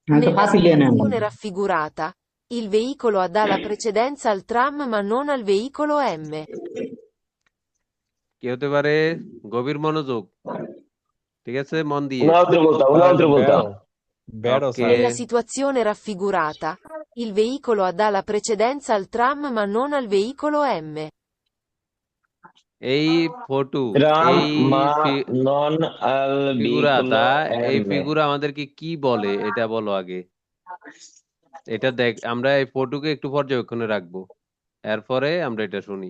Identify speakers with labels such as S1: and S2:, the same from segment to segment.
S1: তো
S2: Nella
S1: facile নেন।
S2: situazione raffigurata, il veicolo A dà la precedenza al tram ma non al veicolo M.
S3: কি হতে পারে? গভীর মনোযোগ, ঠিক আছে, মন দিয়ে।
S4: un'altra volta.
S5: Vero,
S3: okay,
S2: Nella
S5: sai.
S2: situazione raffigurata, il veicolo A dà la precedenza al tram ma non al veicolo M.
S3: এই ফটু,
S4: Tram
S3: এই
S4: ma
S3: ফি-
S4: non al
S3: ফিগুরাটা,
S4: veicolo
S3: এই
S4: M.
S3: ফিগুরা আমাদেরকে কি বলে এটা বলো আগে। এটা দেখ, আমরা এই ফটুকে একটু পর্যবেক্ষণে রাখবো, এরপরে আমরা এটা শুনি।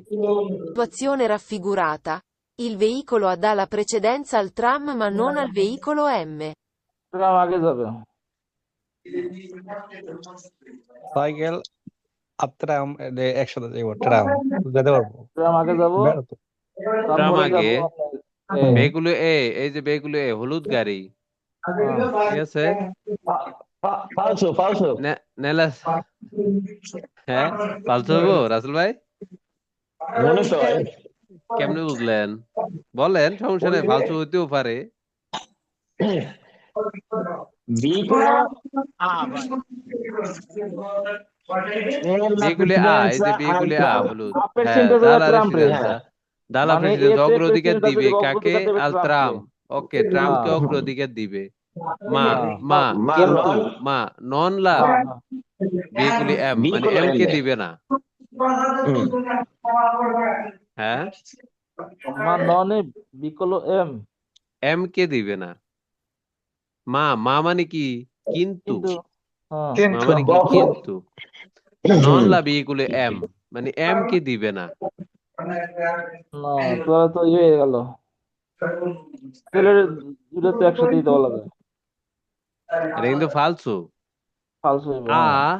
S2: Situazione raffigurata, il veicolo A dà la precedenza al tram ma non al veicolo M.
S6: Tram আগে যাবে।
S5: সাইকেল আর ট্রাম একসাথে যাবো, ট্রাম যেতে পারবো।
S6: ট্রাম আগে যাবো,
S5: বেরো তো।
S3: ট্রাম
S6: তারপরে
S3: আগে,
S6: যাবো আপনার এ।
S3: বেগুলো এ, এই যে বেগুলো এ হলুদ গাড়ি,
S6: হ্যাঁ।
S3: ঠিক আছে।
S4: Falso, falso.
S3: নেলা, হ্যাঁ পালস হইবো রাসেল ভাই?
S4: মনে তো হয়।
S3: কেমনে বুঝলেন? বলেন, সমস্যা নাই, ফালতু হইতেও পারে।
S4: Veicolo A, vai. Nella
S3: বেগুলে আ, এই যে
S4: precedenza al
S3: বেগুলে আ
S4: tram.
S3: হলুদ,
S6: হাফ
S3: হ্যাঁ,
S6: পার্সেন্টেজ হলো
S3: দালা
S6: ট্রাম রে।
S3: রেসিডেন্সা,
S4: হ্যাঁ,
S3: দালা
S6: মানে
S3: প্রেসিডেন্স
S6: এতে
S3: অগ্রাধিকার
S6: প্রেসিডেন্ট
S3: দিবে কাকে?
S6: অগ্রাধিকার দেবে
S3: আল
S6: ট্রাম্পকে।
S3: ট্রাম। ওকে, ট্রাম্পকে
S6: হ্যাঁ
S3: অগ্রাধিকার দিবে। মা,
S4: হ্যাঁ।
S3: মা
S4: Ma
S3: কিন্তু,
S4: non
S3: মা নন লা
S6: হ্যাঁ হ্যাঁ
S3: বেগুলি এম, মানে
S4: veicolo
S3: এম কে
S4: M.
S3: দিবে না।
S4: Mm.
S3: হ্যাঁ,
S6: আমার ননে বিকলো এম।
S3: এম কে দিবে না। মা, মা মানে কি? কিন্তু,
S6: কিন্তু হ্যাঁ
S3: মা মানে কি? কিন্তু নন লা বেগুলি এম, মানে এম কে দিবে না।
S6: না, তাহলে তো ইয়ে হয়ে গেল, তেলের দুটো তো একসাথেই দেওয়া লাগে,
S3: এটা কিন্তু ফালসু।
S6: ফালস হইব।
S3: আ,
S6: হ্যাঁ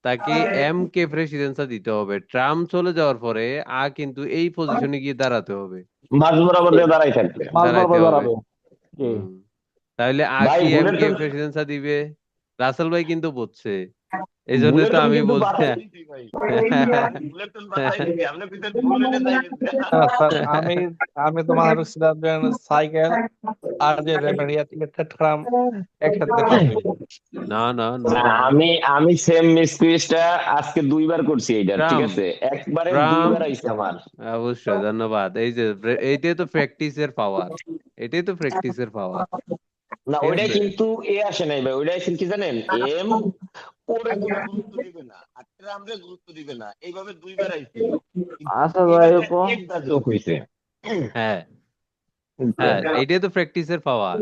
S3: তাকে এম কে প্রেসিডেন্সা দিতে হবে। ট্রাম্প চলে যাওয়ার পরে আ কিন্তু এই পজিশনে গিয়ে দাঁড়াতে হবে,
S4: মাঝ বরাবর দিয়ে দাঁড়াই থাকবে।
S6: মাছ
S3: দাঁড়াইতে
S6: বরাবর
S3: হবে।
S6: দাঁড়াবে। জি।
S3: হুম, তাহলে আ
S4: ভাই
S3: কি এম
S4: বুলেট
S3: কে
S4: তো
S3: প্রেসিডেন্সা দিবে? রাসেল ভাই কিন্তু বুঝছে, এই জন্য তো
S4: বুলেটন
S3: আমি
S4: কিন্তু
S3: বলছি।
S4: বাসায় দিছি ভাই। বুলেটন বাসায় দিছি। আপনি পিছনে বুলেটে যাইবেন।
S5: স্যার, আমি আমি তো মাথায় ঢুকছিলাম যে সাইকেল আর যে র্যামের ট্রাম একসাথে পারবে।
S3: না না না,
S4: না, আমি সেম মিসকুইজটা আজকে দুইবার করছি এইটার, ঠিক
S3: ট্রাম্প,
S4: আছে? একবারে
S3: ট্রাম্প,
S4: দুইবার আইছে আমার।
S3: অবশ্যই ধন্যবাদ। এই যে এইটাই তো প্র্যাকটিসের পাওয়ার, এটাই তো প্র্যাকটিসের পাওয়ার,
S4: না,
S3: ঠিক
S4: ওইটাই
S3: আছে।
S4: কিন্তু এ আসে নাই ভাই, ওইটাই আসেন কি জানেন? এম পরে কোনো গুরুত্ব দিবে না, আর ট্রাম্পে গুরুত্ব দিবে না, এইভাবে দুইবার আইছিল। কিন্তু
S6: আচ্ছা যাই
S4: এবারে
S6: হোক,
S4: একটা যোগ হইছে।
S3: হ্যাঁ হ্যাঁ, এইটাই তো প্র্যাকটিসের পাওয়ার।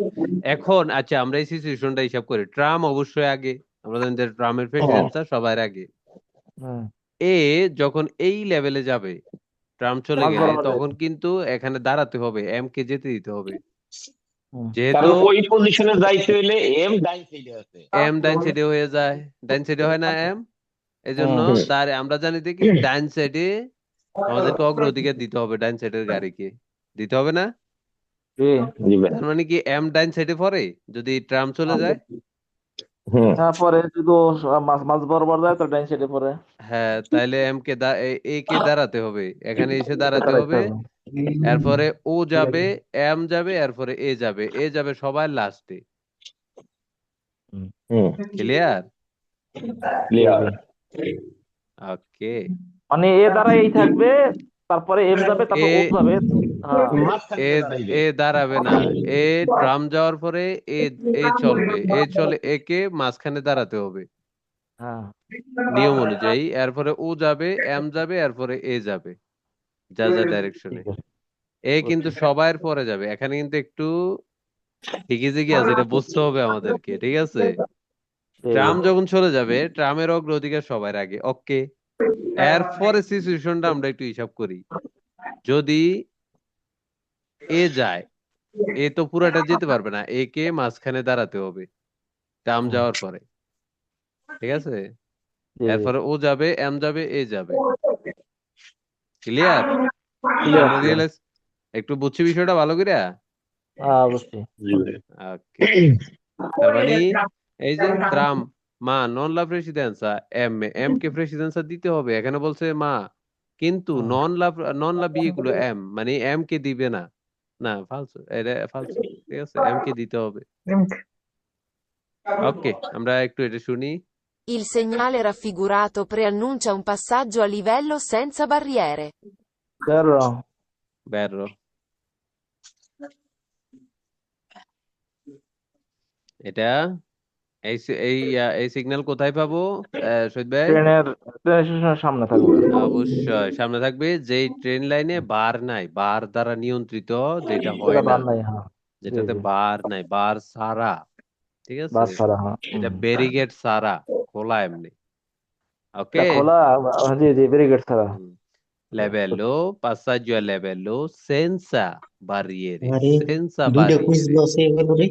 S3: এখন আচ্ছা, আমরা এই সিচুয়েশনটা হিসাব করি। ট্রাম্প অবশ্যই আগে, আমরা জানি যে ট্রাম্পের প্রেসিডেন্টটা সবার আগে।
S6: হ্যাঁ
S3: এ যখন এই লেভেলে যাবে, ট্রাম্প চলে
S6: মাছ
S3: গেলে,
S6: বরাবর
S3: তখন
S6: যাইবে।
S3: কিন্তু এখানে দাঁড়াতে হবে, এম কে যেতে দিতে হবে।
S6: হুম।
S3: যেহেতু
S4: কারণ ওই পজিশনে যাইতে হইলে এম ডাইন সাইডে আছে।
S3: এম ডাইন সাইডে হয়ে যায়, ডাইন সাইডে হয় না এম, এই জন্য
S6: হুম।
S3: আমরা জানি দেখি ডাইন সাইডে আমাদেরকে অগ্রাধিকার দিতে হবে, ডাইন সাইডের গাড়িকে দিতে হবে না।
S6: জি।
S4: জি ভাই।
S3: তার মানে কি এম ডাইন সাইডে পড়ে যদি ট্রাম্প চলে যায়?
S4: হুম।
S6: তারপরে যদি ও মাছ মাছ বরাবর যায় তো ডাইন সাইডে পরে
S3: হ্যাঁ, তাইলে এম কে এ কে দাঁড়াতে হবে, এখানে এসে দাঁড়াতে
S6: দাঁড়াইতে
S3: হবে।
S6: হবে।
S3: এরপরে ও যাবে, এম যাবে, এরপরে এ যাবে, এ যাবে সবার লাস্টে।
S4: হুম।
S3: ক্লিয়ার?
S6: জি
S4: ক্লিয়ার।
S6: জি।
S3: ওকে।
S6: মানে এ দ্বারা এই থাকবে, তারপরে এম যাবে, তারপর ও
S3: এ
S6: যাবে। হ্যাঁ
S4: মাঝখানে
S3: এ
S4: যে দাঁড়াইবে।
S3: এ দাঁড়াবে না। এ ট্রাম্প যাওয়ার পরে এ এ চলবে, এ চলে, একে মাঝখানে দাঁড়াতে হবে
S6: হ্যাঁ
S3: নিয়ম অনুযায়ী। এরপরে ও যাবে, এম যাবে, এরপরে এ যাবে, যা যা ডাইরেকশনে।
S6: ঠিক আছে,
S3: এ কিন্তু
S6: বুঝছি।
S3: সবার পরে যাবে, এখানে কিন্তু একটু ঠিকই জিগি আছে, এটা বুঝতে হবে আমাদেরকে, ঠিক আছে।
S6: জি
S3: ট্রাম্প যখন চলে যাবে, ট্রাম্পের অগ্রাধিকার সবার আগে, ওকে। এরপরে সিচুয়েশনটা আমরা একটু হিসাব করি। যদি এ যায়, এ তো পুরাটা যেতে পারবে না, এ কে মাঝখানে দাঁড়াতে হবে ট্রাম্প
S6: হুম,
S3: যাওয়ার পরে, ঠিক আছে।
S6: জি জি।
S3: এরপরে ও যাবে, এম যাবে, এ যাবে। ক্লিয়ার?
S6: ক্লিয়ার
S3: আমরা
S6: ক্লিয়ার।
S3: রিয়েলাইজ, একটু বুঝছি বিষয়টা ভালো করে।
S6: হ্যাঁ বুঝছি।
S4: জি ভাই।
S3: ওকে, তার মানে এই যে ট্রাম্প, মা নন লা প্রেসিডেন্সা এম, এম কে প্রেসিডেন্সা দিতে হবে। এখানে বলছে মা, কিন্তু
S6: হুম।
S3: নন লা বিয়ে এম, মানে এম কে দিবে না। না, ফালসু, এটা ফালসু, ঠিক আছে, এম কে দিতে হবে। ওকে, আমরা একটু এটা শুনি।
S2: Il segnale raffigurato preannuncia un passaggio a livello senza barriere.
S6: Vero.
S3: Vero. এটা এই সিগন্যাল কোথায় পাবো শহীদ ভাই?
S6: ট্রেনের স্টেশনের সামনে থাকবে।
S3: অবশ্যই সামনে থাকবে, যেই ট্রেন লাইনে বার নাই, বার দ্বারা নিয়ন্ত্রিত যেটা হয়
S6: যেটা
S3: না,
S6: বার নাই, হ্যাঁ। জি
S3: যেটাতে
S6: জি,
S3: বার নাই, বার সারা, ঠিক আছে,
S6: বাস ছাড়া, হ্যাঁ।
S3: এটা ব্যারিগেড সারা, খোলা এমনি।
S6: এটা
S3: ওকে,
S6: খোলা, জি জি, ব্যারিকেড ছাড়া।
S3: livello, passaggio a livello senza barriere,
S1: আরে
S3: senza
S1: দুইটা কুইজ
S3: barriere,
S1: লস হয়ে গেল রে।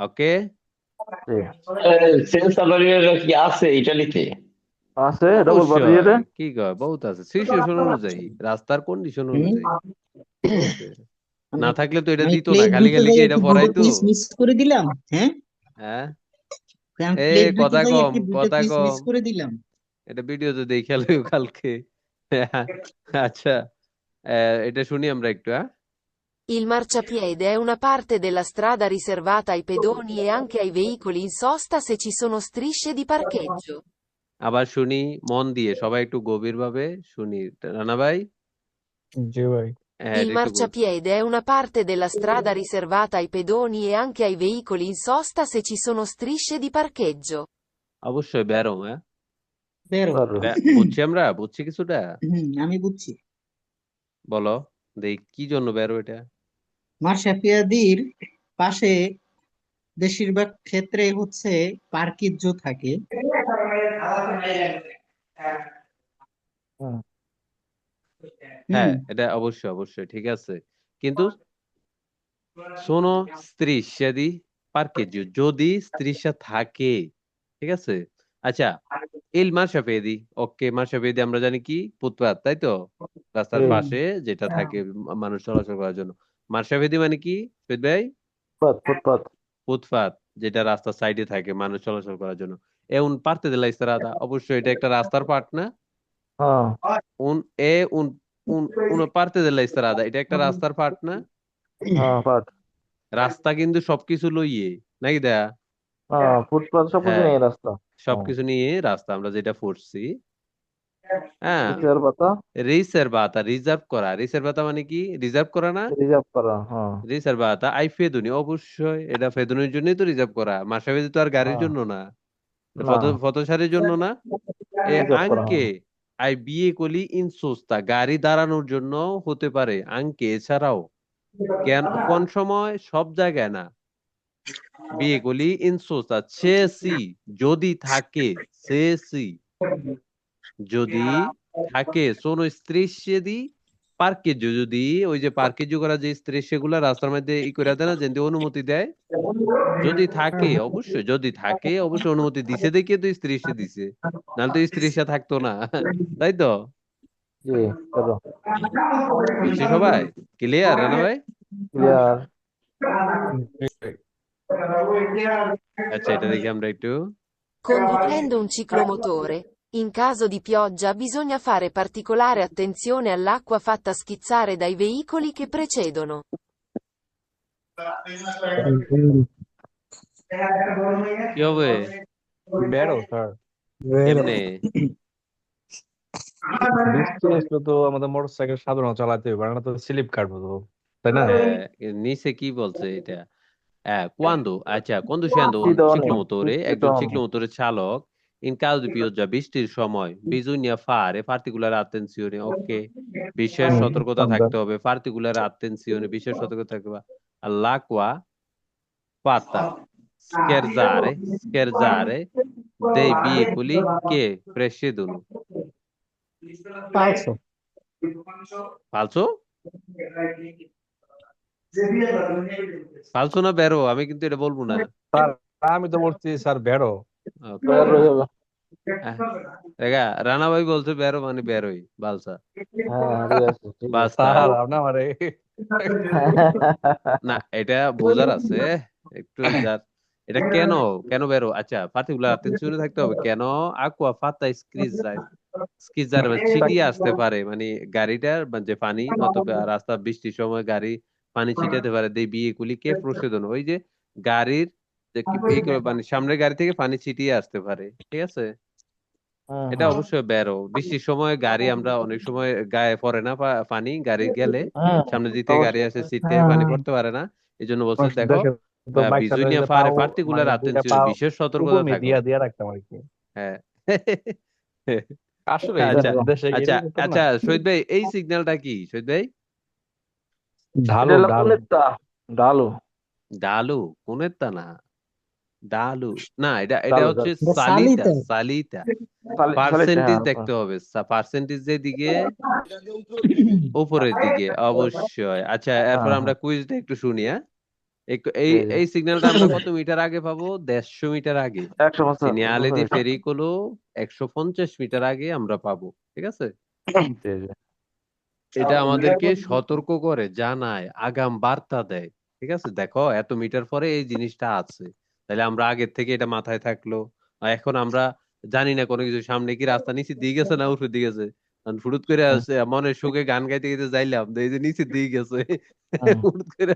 S3: ওকে।
S6: জি,
S4: সেন্সার ব্যারিয়ার কি আছে ইটালিতে?
S6: আছে ডবল
S3: অবশ্যই,
S6: বারিয়ারে।
S3: কি কয়, বহুত আছে সিচুয়েশন অনুযায়ী, রাস্তার কন্ডিশন
S6: হুম।
S3: অনুযায়ী, ঠিক আছে।
S1: আমি
S3: না থাকলে তো এটা
S1: আমি
S3: দিত না,
S1: প্লেস
S3: খালি
S1: দিতে
S3: খালি
S1: যাই
S3: কি এটা
S1: একটু দুটো
S3: পড়াইতো?
S1: কুইজ মিস করে দিলাম। হ্যাঁ,
S3: হ্যাঁ,
S1: আমি
S3: এ
S1: প্লেস দিতে
S3: কথা
S1: যাই
S3: কম,
S1: একটু দুটো
S3: কথা
S1: কুইজ মিস
S3: কম,
S1: করে দিলাম।
S3: এটা ভিডিওতে দেখে লইও কালকে। আচ্ছা, এটা শুনি আমরা একটু, হ্যাঁ।
S2: Il marciapiede è una parte della strada riservata ai pedoni e anche ai veicoli in sosta se ci sono strisce di parcheggio.
S3: আবার শুনি মন দিয়ে, সবাই একটু গভীর ভাবে শুনি। রানা ভাই,
S5: জি ভাই।
S3: হ্যাঁ,
S2: Il
S3: এটা একটু
S2: marciapiede è una parte della strada riservata ai pedoni e anche ai veicoli in sosta se ci sono strisce di parcheggio.
S3: অবশ্যই বেরো, হ্যাঁ,
S1: বেরো।
S3: বুঝছি, আমরা বুঝছি কিছুটা।
S1: আমি বুঝছি।
S3: বলো, দেখ কি জন্য বেরো এটা।
S1: মার্শাপিয়াদির পাশে বেশিরভাগ ক্ষেত্রে হচ্ছে পার্কিং থাকে।
S6: হুম।
S3: হ্যাঁ,
S1: হুম,
S3: এটা অবশ্যই অবশ্যই ঠিক আছে, কিন্তু শোনো, striscia di parcheggio, যদি striscia থাকে, ঠিক আছে। আচ্ছা, il marciapiedi, ওকে, marciapiedi আমরা জানি কি ফুটপাত, তাই তো, রাস্তার
S6: জি,
S3: পাশে যেটা থাকে মানুষ চলাচল করার জন্য। marciapiedi মানে কি শহীদ ভাই?
S6: ফুটপাত ফুটপাত।
S3: ফুটপাত, যেটা রাস্তার সাইডে থাকে মানুষ চলাচল করার জন্য। এ un parte della strada, অবশ্যই এটা একটা রাস্তার পার্ট না?
S6: হ্যাঁ,
S3: una parte della strada, এটা একটা রাস্তার পার্ট না?
S6: হ্যাঁ, পাট।
S3: রাস্তা কিন্তু সবকিছু লইয়ে, নাকি দেয়া?
S6: হ্যাঁ, ফুটপাত সবকিছু
S3: হ্যাঁ,
S6: নিয়ে রাস্তা। হ্যাঁ,
S3: সবকিছু নিয়ে রাস্তা, আমরা যেটা পড়ছি। হ্যাঁ,
S6: কিসের পাতা?
S3: রিসার্ভাতা, রিজার্ভ করা, রিসার্ভাতা মানে কি, রিজার্ভ করা না?
S6: রিজার্ভ করা, হ্যাঁ।
S3: রিসার্ভাতা আই ফেদুনি, অবশ্যই এটা ফেদুনির জন্যই তো রিজার্ভ করা, মাসাবেদি তো আর গাড়ির
S6: হ্যাঁ,
S3: জন্য না,
S6: না,
S3: পথচারীর জন্য না। এ
S6: রিজার্ভ করা,
S3: আঙ্কে
S6: হ্যাঁ।
S3: আই বিয়ে কলি ইনসোস্তা, গাড়ি দাঁড়ানোর জন্য হতে পারে আঙ্কে, এছাড়াও কোন সময়, সব জায়গায় না। বিয়ে কলি ইনসোস্তা চেসি, যদি থাকে, চেসি যদি থাকে, সোনো স্ত্রীশে দি পার্কেজ, যদি ওই যে পার্কেজ করা যে স্ত্রীশে গুলা রাস্তার মধ্যে ই করে দেয় না, যেন অনুমতি দেয়, যদি থাকে, অবশ্যই যদি থাকে, অবশ্যই অনুমতি দিছে দেখে তো স্ত্রীশে দিছে, নাহলে তো স্ত্রীশে থাকতো না। তাই তো,
S6: জি, চলো।
S3: বুঝছি সবাই, ক্লিয়ার রানা ভাই?
S6: ক্লিয়ার।
S5: জি ভাই।
S3: আচ্ছা, এটা দেখি আমরা একটু।
S2: Conducendo un ciclomotore, in caso di pioggia bisogna fare particolare attenzione all'acqua fatta schizzare dai veicoli che precedono.
S3: কি হবে
S5: বেরো স্যার।
S3: কেমনে?
S5: বৃষ্টি আসলে তো আমাদের মোটরসাইকেল সাধারণ চালাতে হবে, না তো স্লিপ কাটবো তো, তাই না?
S3: নিচে কি বলছে এটা? quando, আচ্ছা, conducendo un
S6: শীতনে,
S3: ciclomotore, একজন
S6: শীতনে।
S3: ciclomotoরের চালক, in caso di pioggia, বৃষ্টির সময়, bisogna fare particolare attenzione, ওকে, বিশেষ
S6: হুম,
S3: সতর্কতা
S6: সাবধান।
S3: থাকতে হবে, particolare attenzione, বিশেষ সতর্কতা থাকতে হবে, all'acqua fatta scherzare dei veicoli che precedono.
S1: পালসো।
S3: falso falso না বেরো, আমি কিন্তু এটা বলবো না।
S5: স্যার আমি তো বলছি স্যার বেরো।
S3: ওকে,
S6: বের হয়ে যাবে।
S3: দেখা, রানা ভাই বলছে বেরো মানে বেরোই, বালসা,
S6: হ্যাঁ, ঠিক আছে, ঠিক আছে।
S3: বাস্তা।
S5: স্যার আপনি আমারে
S3: না, এটা বোঝার আছে একটু, যার এটা কেন, কেন বেরো, আচ্ছা, পার্টিকুলার অ্যাটেনশনে থাকতে হবে, কেন aqua fatta schizzare মানে ছিটিয়ে আসতে পারে, মানে গাড়িটার যে পানি, অথবা রাস্তা বৃষ্টির সময় গাড়ি পানি ছিটাতে পারে, দেই বিয়ে কুলি কে প্রশোধন, ওই যে গাড়ির যে মানে সামনের গাড়ি থেকে পানি ছিটিয়ে আসতে পারে, ঠিক আছে?
S5: হুম
S3: এটা
S5: হুম
S3: অবশ্যই বেরো। বৃষ্টির সময় গাড়ি আমরা অনেক সময় গায়ে পড়ে না পানি, গাড়ি গেলে
S5: হুম,
S3: সামনে দিক থেকে গাড়ি
S5: অবশ্যই।
S3: আসে, সিট থেকে পানি পড়তে পারে না। এই জন্য বলছে
S5: অবশ্যই।
S3: দেখো,
S5: দেখে তো বাইক চালাতে
S3: bisogna
S5: গেলে
S3: fare
S5: পাও
S3: particolare
S5: মানে দুইটা
S3: attenzione,
S5: পাও
S3: বিশেষ সতর্কতা
S5: উপমি
S3: থাকো।
S5: দিয়া দিয়া রাখতাম আর কি।
S3: হ্যাঁ।
S5: আসলে
S3: আচ্ছা
S5: দেশে
S3: আচ্ছা
S5: এরকম করতাম না।
S3: আচ্ছা, শহীদ ভাই এই সিগন্যালটা কি শহীদ ভাই?
S6: এটা
S5: ঢালু
S6: হলো
S5: ঢালু
S6: কোনেরটা ডালু
S3: ডালু, কোনেরটা না, ডালু না, এটা এটা
S6: ডালু
S3: হচ্ছে
S1: এটা
S3: সালিতা,
S1: সালিতে।
S3: সালিতা।
S6: সালিতে,
S3: পার্সেন্টেজ
S6: হ্যাঁ
S3: দেখতে হবে, পার্সেন্টেজের দিকে
S4: এটা দিয়ে উত্তর দিবে।
S3: উপরের দিকে অবশ্যই। আচ্ছা, এরপর
S5: হ্যাঁ
S3: আমরা কুইজটা একটু শুনি, হ্যাঁ? এই
S6: জি জি
S3: এই সিগন্যালটা আমরা কত মিটার আগে পাবো? 150 মিটার আগে।
S6: 100%,
S3: সিনিয়ালে দি
S6: 100%।
S3: ফেরিকোলো 150 মিটার আগে আমরা পাবো, ঠিক আছে?
S6: জি জি
S3: এটা আমাদেরকে সতর্ক করে, জানায়, আগাম বার্তা দেয়, ঠিক আছে? দেখো এত মিটার পরে এই জিনিসটা আছে, তাহলে আমরা আগের থেকে এটা মাথায় থাকলো। আর এখন আমরা জানি না কোনো কিছু, সামনে কি রাস্তা নিচের দিকে গেছে না উপরের দিকে গেছে, কারণ ফুরুত করে আসছে মনের সুখে গান গাইতে গাইতে যাইলাম, তো এই যে নিচের দিকে গেছে।
S5: হুম।
S3: হুট করে।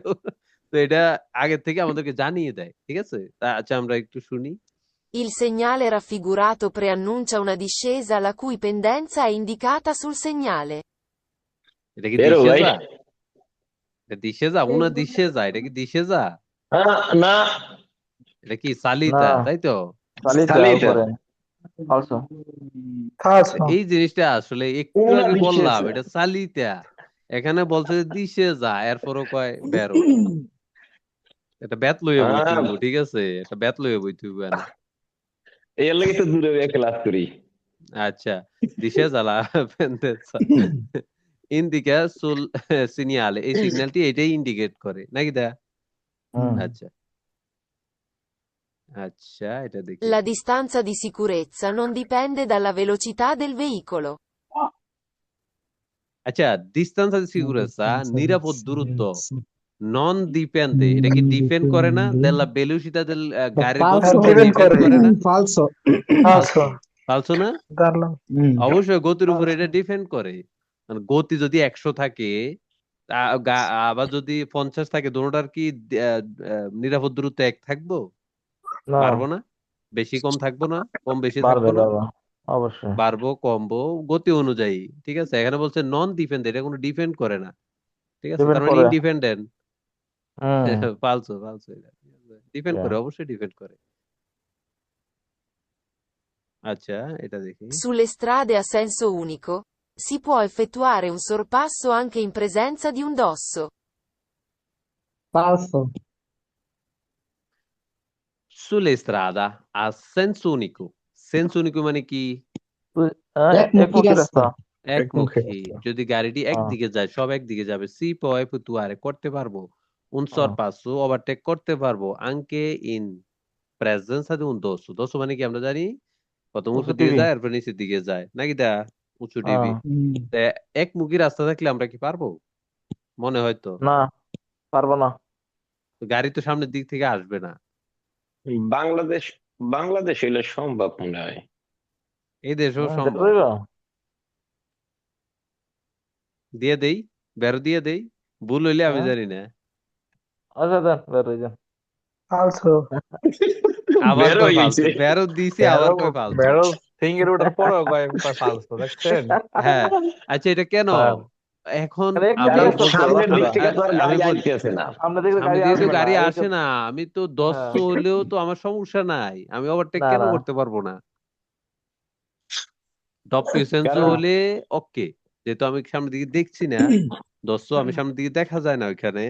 S3: তো এটা আগের থেকে আমাদেরকে জানিয়ে দেয়, ঠিক আছে? আচ্ছা আমরা একটু শুনি।
S2: Il segnale raffigurato preannuncia una discesa la cui pendenza è indicata sul segnale.
S3: এটা কি
S4: বেরো ভাই।
S3: দিশেজা? এটা দিশেজা, উনা দিশেজা, এটা কি দিশেজা?
S4: না,
S3: এটা কি
S6: না,
S3: সালিতা, তাই তো?
S6: সালিতে
S4: সালিতা।
S6: উপরে অলসো।
S3: তো এই জিনিসটা আসলে একটু
S4: উনা
S3: আগে বললাম,
S4: দিশেজা।
S3: এটা সালিতা। এখানে বলছে যে দিশে যা, এরপরও কয় বেরো। এটা ব্যাত লইয়া বইতে হইব, ঠিক আছে? এটা ব্যাত লইয়া বইতে হইব না।
S4: এর লাগে তো দূরে বইয়া ক্লাস করি।
S3: আচ্ছা, দিশে জ্বালা পেন্দেসা ইন্দিকা সুল সিনিয়ালে, এই সিগন্যালটি এটাই ইন্ডিকেট করে নাকি দা?
S5: হুম।
S3: আচ্ছা আচ্ছা, এটা দেখি
S2: La
S3: একটু।
S2: distanza di sicurezza non dipende dalla velocità del veicolo.
S3: আচ্ছা, ডিস্টেন্স আর সিকিউরেসা, নিরাপদ দূরত্ব, নন ডিপেন্ডে, এটা কি ডিপেন্ড করে না della velocità del গাড়ির গতির
S1: ফালসো
S3: উপর
S1: হবে,
S3: ডিপেন্ড করে না?
S1: ফালসো।
S3: ফালসো, ফালসো না?
S1: হুম।
S3: অবশ্যই গতির উপর এটা ডিপেন্ড করে। মানে গতি যদি 100 থাকে, আবার যদি 50 থাকে, দুটোটার কি আহ, নিরাপদ দূরত্ব এক থাকবো?
S6: না,
S3: পারবো না? বেশি কম থাকবো না? কম বেশি
S6: বাড়বে
S3: থাকবো না?
S6: বাড়বে অবশ্যই।
S3: বাড়বো কমবো গতি অনুযায়ী, ঠিক আছে? এখানে বলছে নন ডিপেন্ড, এটা কোনো ডিপেন্ড করে না, ঠিক আছে? তার
S6: ডিপেন্ড
S3: মানে
S6: করে।
S3: ইন্ডিপেন্ডেন্ট।
S6: হুম
S3: ফালসো, ফালসো, এটা ডিপেন্ড
S6: জি।
S3: করে, অবশ্যই ডিপেন্ড করে। আচ্ছা, এটা দেখি।
S2: Sulle strade a senso unico, si può effettuare un sorpasso anche in presenza di un dosso.
S1: ফালসো।
S3: সুলে স্ট্রাদা a senso unico, senso unico মানে কি?
S1: একমুখী
S6: একমুখী
S1: রাস্তা।
S6: রাস্তা।
S3: একমুখী। যদি গাড়িটি
S6: হ্যাঁ,
S3: একদিকে যায়, সব একদিকে যাবে, সি পয় ফুতুয়ারে করতে পারবো, un
S6: হ্যাঁ।
S3: sorpasso ওভারটেক করতে পারবো, anche in presenza di un dosso, dosso মানে কি আমরা জানি? প্রথম
S6: উঁচু
S3: উপর দিকে
S6: টিভি।
S3: যায়, এরপর নিচের দিকে যায় নাকি দা? উঁচু
S6: হ্যাঁ।
S3: ডিবি। একমুখী রাস্তা থাকলে আমরা কি পারবো? মনে হয় তো।
S6: না, পারবো না।
S3: তো গাড়ি তো সামনের দিক থেকে আসবে না।
S4: বাংলাদেশ বাংলাদেশ হইলে সম্ভব মনে হয়।
S3: এই দেশেও
S6: যেতে
S3: সম্ভব।
S6: পারবো।
S3: দিয়ে দেই, বেরো দিয়ে দেই, ভুল হইলে আমি
S6: হ্যাঁ,
S3: জানি না।
S6: আচ্ছা দেন, বের হয়ে যান।
S1: ফালসো।
S3: আবার
S4: বের
S3: কয়
S4: হয়ে
S3: ফালতু,
S4: গেছে।
S3: বেরো দিছি আবার কয় ফালতু।
S5: বেরো সিঙ্গের ওঠার পরেও কয় ফালতু, দেখছেন?
S3: হ্যাঁ। আচ্ছা, এটা কেন?
S5: স্যার,
S3: এখন
S6: আরে একটু
S3: আমি
S4: কারণ
S6: জিজ্ঞেস করতে হবে,
S4: সামনের দিক
S6: বাকিরা।
S4: থেকে তো আর
S3: আমি
S4: গাড়ি
S3: বলি,
S4: আইতেছে না।
S6: সামনে থেকে
S3: সামনে
S6: গাড়ি
S3: দিয়ে তো
S6: আসবে না,
S3: গাড়ি
S6: এই
S3: আসে না, আমি তো
S6: হ্যাঁ।
S3: 10 হইলেও তো আমার সমস্যা নাই, আমি ওভারটেক
S6: না
S3: কেন
S6: না
S3: করতে পারবো না? ডপ্পি সেন্সো
S4: কারণ
S3: হলে ওকে, যেহেতু আমি সামনের দিকে দেখছি না, 10 আমি সামনের দিকে দেখা যায় না ওইখানে,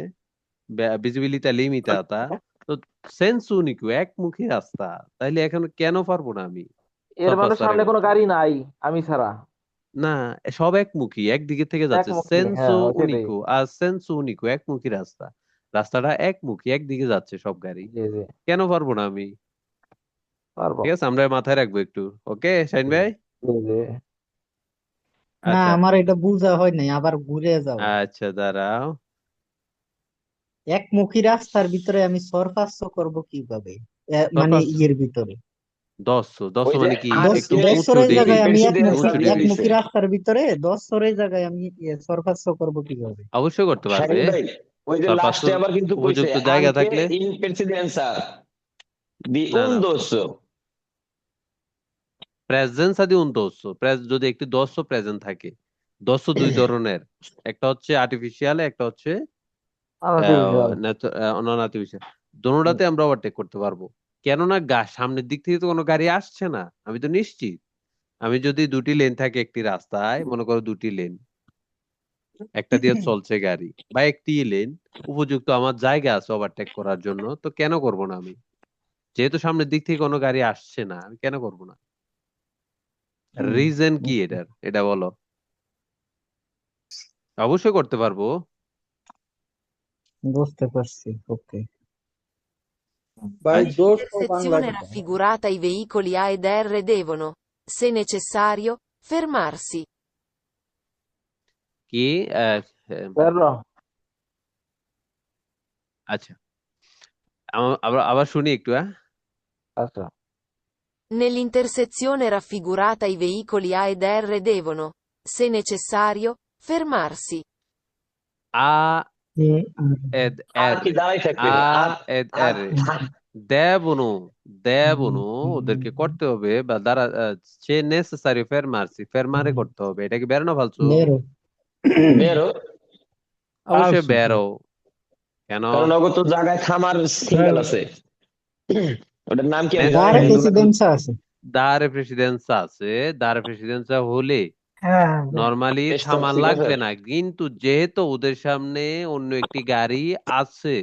S3: ভিজিবিলিটি লিমিটাতা, তো সেন্সু নিকু একমুখী রাস্তা, তাইলে এখন কেন পারবো না আমি
S6: এর মানে
S3: সরপাসারে
S6: সামনে কোনো
S3: করতে?
S6: গাড়ি নাই আমি ছাড়া।
S3: না, সব একমুখী, একদিকে থেকে যাচ্ছে,
S6: একমুখী,
S3: সেন্সো
S6: হ্যাঁ সেটাই।
S3: উনিকো আর সেন্সো উনিকো, একমুখী রাস্তা, রাস্তাটা একমুখী, একদিকে যাচ্ছে সব গাড়ি,
S6: জি জি,
S3: কেন পারবো না আমি?
S6: পারবো।
S3: ঠিক আছে, আমরা মাথায় রাখবো একটু। ওকে শাইন
S5: জি,
S3: ভাই।
S6: জি জি।
S1: না,
S3: আচ্ছা
S1: আমার এটা বুঝা হয় নাই, আবার ঘুরে যাও।
S3: আচ্ছা, দাঁড়াও।
S1: একমুখী রাস্তার ভিতরে আমি সরপাস্য করব কিভাবে? মানে
S3: সরপাস
S1: ইয়ের ভিতরে
S3: দশ, দশ
S4: ওই যে
S3: মানে কি? একটু
S4: আজকে
S3: উঁচু
S1: দশরের
S3: ডিবি,
S1: জায়গায় আমি
S4: প্রেসিডেন্ট
S3: উঁচু
S4: স্যার
S3: ডিবি।
S4: দিছে।
S1: একমুখী রাস্তার ভিতরে 10 জায়গায় আমি সরপাস্য করব কিভাবে?
S3: অবশ্যই করতে পারবে,
S4: শাহিন ভাই, ওই যে লাস্টে
S3: সরপাসুর
S4: আবার কিন্তু কইছে
S3: উপযুক্ত জায়গা
S4: আনকে
S3: থাকলে।
S4: In president sir. দি
S3: না
S4: un
S3: না
S4: dosso
S3: প্রেজেন্সা দি উন দোস্ত যদি একটি দোস্ত প্রেজেন্ট থাকে দোস্ত দুই ধরনের একটা হচ্ছে আর্টিফিশিয়াল একটা হচ্ছে
S6: আর্টিফিশিয়াল।
S3: নন আর্টিফিশিয়াল দোনোটাতে আমরা ওভারটেক করতে পারবো কেননা সামনের দিক থেকে তো কোনো গাড়ি আসছে না আমি তো নিশ্চিত আমি যদি দুটি লেন থাকে একটি রাস্তায় মনে করো দুটি লেন একটা দিয়ে চলছে গাড়ি বা একটি লেন উপযুক্ত আমার জায়গা আছে ওভারটেক করার জন্য তো কেন করব না আমি যেহেতু সামনের দিক থেকে কোনো গাড়ি আসছে না আমি কেন করব না রিজন কি এটার এটা বলো অবশ্যই করতে পারবো
S1: বুঝতে পারছি, ওকে।
S7: ভাই দোস্ত Bangla
S2: Nell'intersezione raffigurata i veicoli A ed R devono, se necessario, fermarsi.
S3: কি
S6: বেরো।
S3: আচ্ছা আবার আবার শুনি একটু
S6: আচ্ছা।
S2: Nell'intersezione raffigurata i veicoli A ed R devono, se necessario, fermarsi.
S3: আ
S1: এ আর
S3: এদ
S4: আর
S3: এর
S4: কি দাঁড়াই থাকবে
S3: আ
S4: আর
S3: এদ
S4: আর
S3: এর দেবনু দেবনু ওদেরকে করতে হবে বা দ্বারা সে নেসেসারি ফেরমারে করতে হবে এটা কি বেরোনো ফালছু
S1: নেরো।
S4: বেরো
S3: অবশ্যই
S7: ফালসু
S3: বেরো কেন
S4: কারণ ওগো তো জায়গায় থামার সিগন্যাল আছে ওটার নাম কি আমি জানি
S1: দারে
S4: না কিন্তু ওটা
S1: প্রেসিডেন্সা আছে।
S3: দারে প্রেসিডেন্সা আছে দারে প্রেসিডেন্সা হলে
S1: হ্যাঁ,
S3: নরমালি
S4: স্টপ
S3: থামান
S4: ঠিক আছে
S3: লাগবে না কিন্তু যেহেতু ওদের সামনে অন্য একটি গাড়ি আছে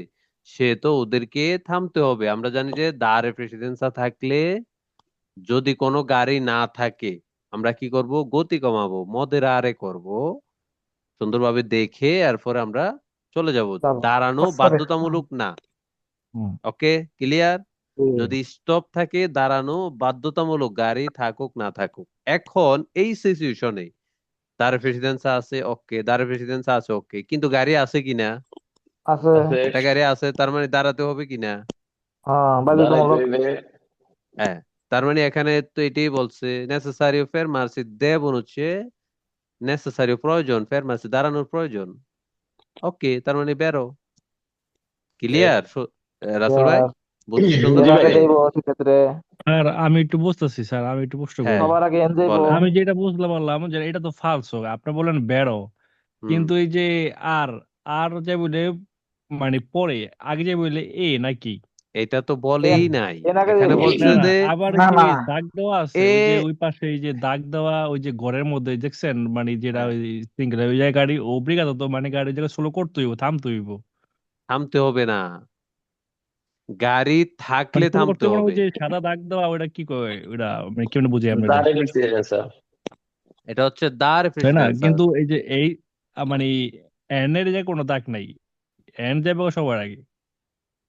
S3: সে তো ওদেরকে থামতে হবে আমরা জানি যে দারে প্রেসিডেন্সা থাকলে যদি কোনো গাড়ি না থাকে আমরা কি করব গতি কমাবো মদের আরে করব সুন্দরভাবে দেখে এরপরে আমরা চলে যাব
S6: চলো।
S3: দাঁড়ানো
S1: আসরে
S3: বাধ্যতামূলক না
S6: হুম।
S3: ওকে ক্লিয়ার যদি স্টপ থাকে দাঁড়ানো বাধ্যতামূলক গাড়ি থাকুক না থাকুক এখন এই সিচুয়েশনে দাঁড়ে প্রেসিডেন্সা আছে ওকে দাঁড়ে প্রেসিডেন্সা আছে ওকে কিন্তু গাড়ি আছে কিনা
S6: আছে।
S4: আছে
S3: একটা গাড়ি আছে তার মানে দাঁড়াতে হবে কিনা
S6: হ্যাঁ,
S4: দাঁড়াইতে
S6: বাধ্যতামূলক।
S4: হইবে
S3: হ্যাঁ তার মানে এখানে তো এটাই বলছে নেসেসারি ফেরমার্সি দেবন হচ্ছে নেসেসারি প্রয়োজন ফেরমার্সি দাঁড়ানোর প্রয়োজন ওকে তার মানে বেরো ক্লিয়ার রাসেল ভাই
S6: আর
S3: বুঝছি
S6: এর
S4: বুঝি
S3: সুন্দরভাবে
S6: আগে
S4: ভাই
S6: যাইবো সেক্ষেত্রে
S7: স্যার আমি একটু বুঝতেছি স্যার, আমি একটু প্রশ্ন
S3: হ্যাঁ
S7: করি।
S6: সবার আগে এন যাইবো।
S3: বলেন
S7: আমি যেটা বুঝলাম বললাম যে এটা তো ফালসো, আপনি বলেন বেরো,
S3: হুম
S7: কিন্তু এই যে আর আর যে বলে মানে পরে আগে যে বলে এ নাকি
S3: এটা তো
S6: এন
S3: বলেই নাই
S6: এন আগে
S3: এখানে
S6: যাইবো।
S3: বলছে
S7: না না
S3: যে
S7: আবার
S1: না
S7: কি
S1: না
S7: ওই দাগ দেওয়া আছে
S3: এ
S7: ওই যে ওই পাশে এই যে দাগ দেওয়া ওই যে ঘরের মধ্যে দেখছেন মানে যেটা
S3: হ্যাঁ,
S7: ওই সিঙ্গেল ওই জায়গায় গাড়ি ওব্লিগাতো তো মানে গাড়ি জায়গায় স্লো করতে হইব, থামতে হইব।
S3: থামতে হবে না গাড়ি
S7: মানে
S3: থাকলে
S7: স্লো করতে
S3: থামতে
S7: হইব না, ওই
S3: হবে
S7: যে সাদা দাগ দেওয়া ওইটা কি কয় ওইটা মানে কেমনে বুঝি আমরা এটা,
S4: দাঁড়াই প্রেসিডেন্সা
S3: এটা হচ্ছে দাঁড়
S7: তাই না?
S3: প্রেসিডেন্সা
S7: কিন্তু এই যে এই মানে এন এর যে কোনো দাগ নাই, এন যাবে সবার আগে,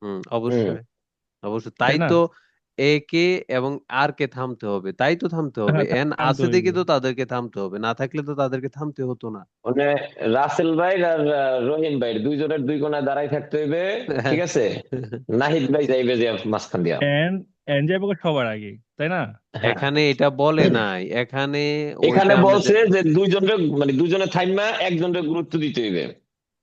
S3: হুম
S4: হুম
S3: অবশ্যই অবশ্যই তাই
S7: তাই না?
S3: তো এ কে এবং আর কে থামতে হবে তাই তো থামতে হবে
S7: হ্যাঁ,
S3: এন
S7: থামতে
S3: আছে
S7: হইব।
S3: দেখে তো তাদেরকে থামতে হবে না থাকলে তো তাদেরকে থামতে হতো না
S4: মানে রাসেল ভাই আর রহিম ভাই দুইজনের দুই কোনায় দাঁড়াই থাকতে হইবে ঠিক আছে নাহিদ ভাই যাইবে যে মাঝখান দিয়া
S7: এন এন যাবে সবার আগে, তাই না?
S4: হ্যাঁ
S3: এখানে এটা বলে নাই এখানে ওইটা
S4: এখানে
S3: আমরা
S4: বলছে যে দুইজনের মানে দুজনে থাইমা একজনের গুরুত্ব দিতে হইবে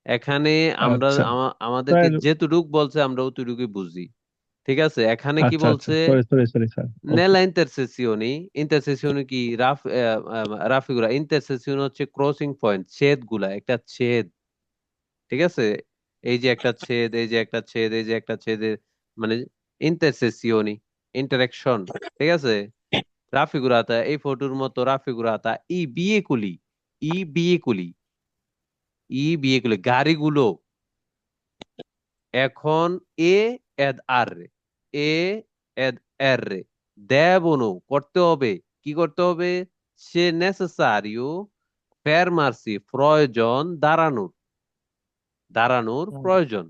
S3: এখানে আমরা
S7: আচ্ছা
S3: আমাদেরকে
S7: তাই,
S3: যেটুকু বলছে আমরা অতটুকুই বুঝি ঠিক আছে এখানে কি
S7: আচ্ছা আচ্ছা,
S3: বলছে
S7: সরি সরি সরি স্যার, ওকে।
S3: nella intersezioni intersezioni কি রাফিগুলা ইন্টারসেকশন হচ্ছে ক্রসিং পয়েন্ট ছেদ গুলা একটা ছেদ ঠিক আছে এই যে একটা ছেদ এই যে একটা ছেদ এই যে একটা ছেদের মানে ইন্টারসেসিওনি ইন্টারেকশন ঠিক আছে রাফিগুরাতা এই ফটোর মতো রাফিগুরাতা ই বিয়েকুলি গাড়িগুলো এখন এ এদ আর রে এ এদ এর রে দেবনো করতে হবে কি করতে হবে সে নেসেসারিও ফেরমার্সি প্রয়োজন দাঁড়ানোর
S6: হুম।
S3: প্রয়োজন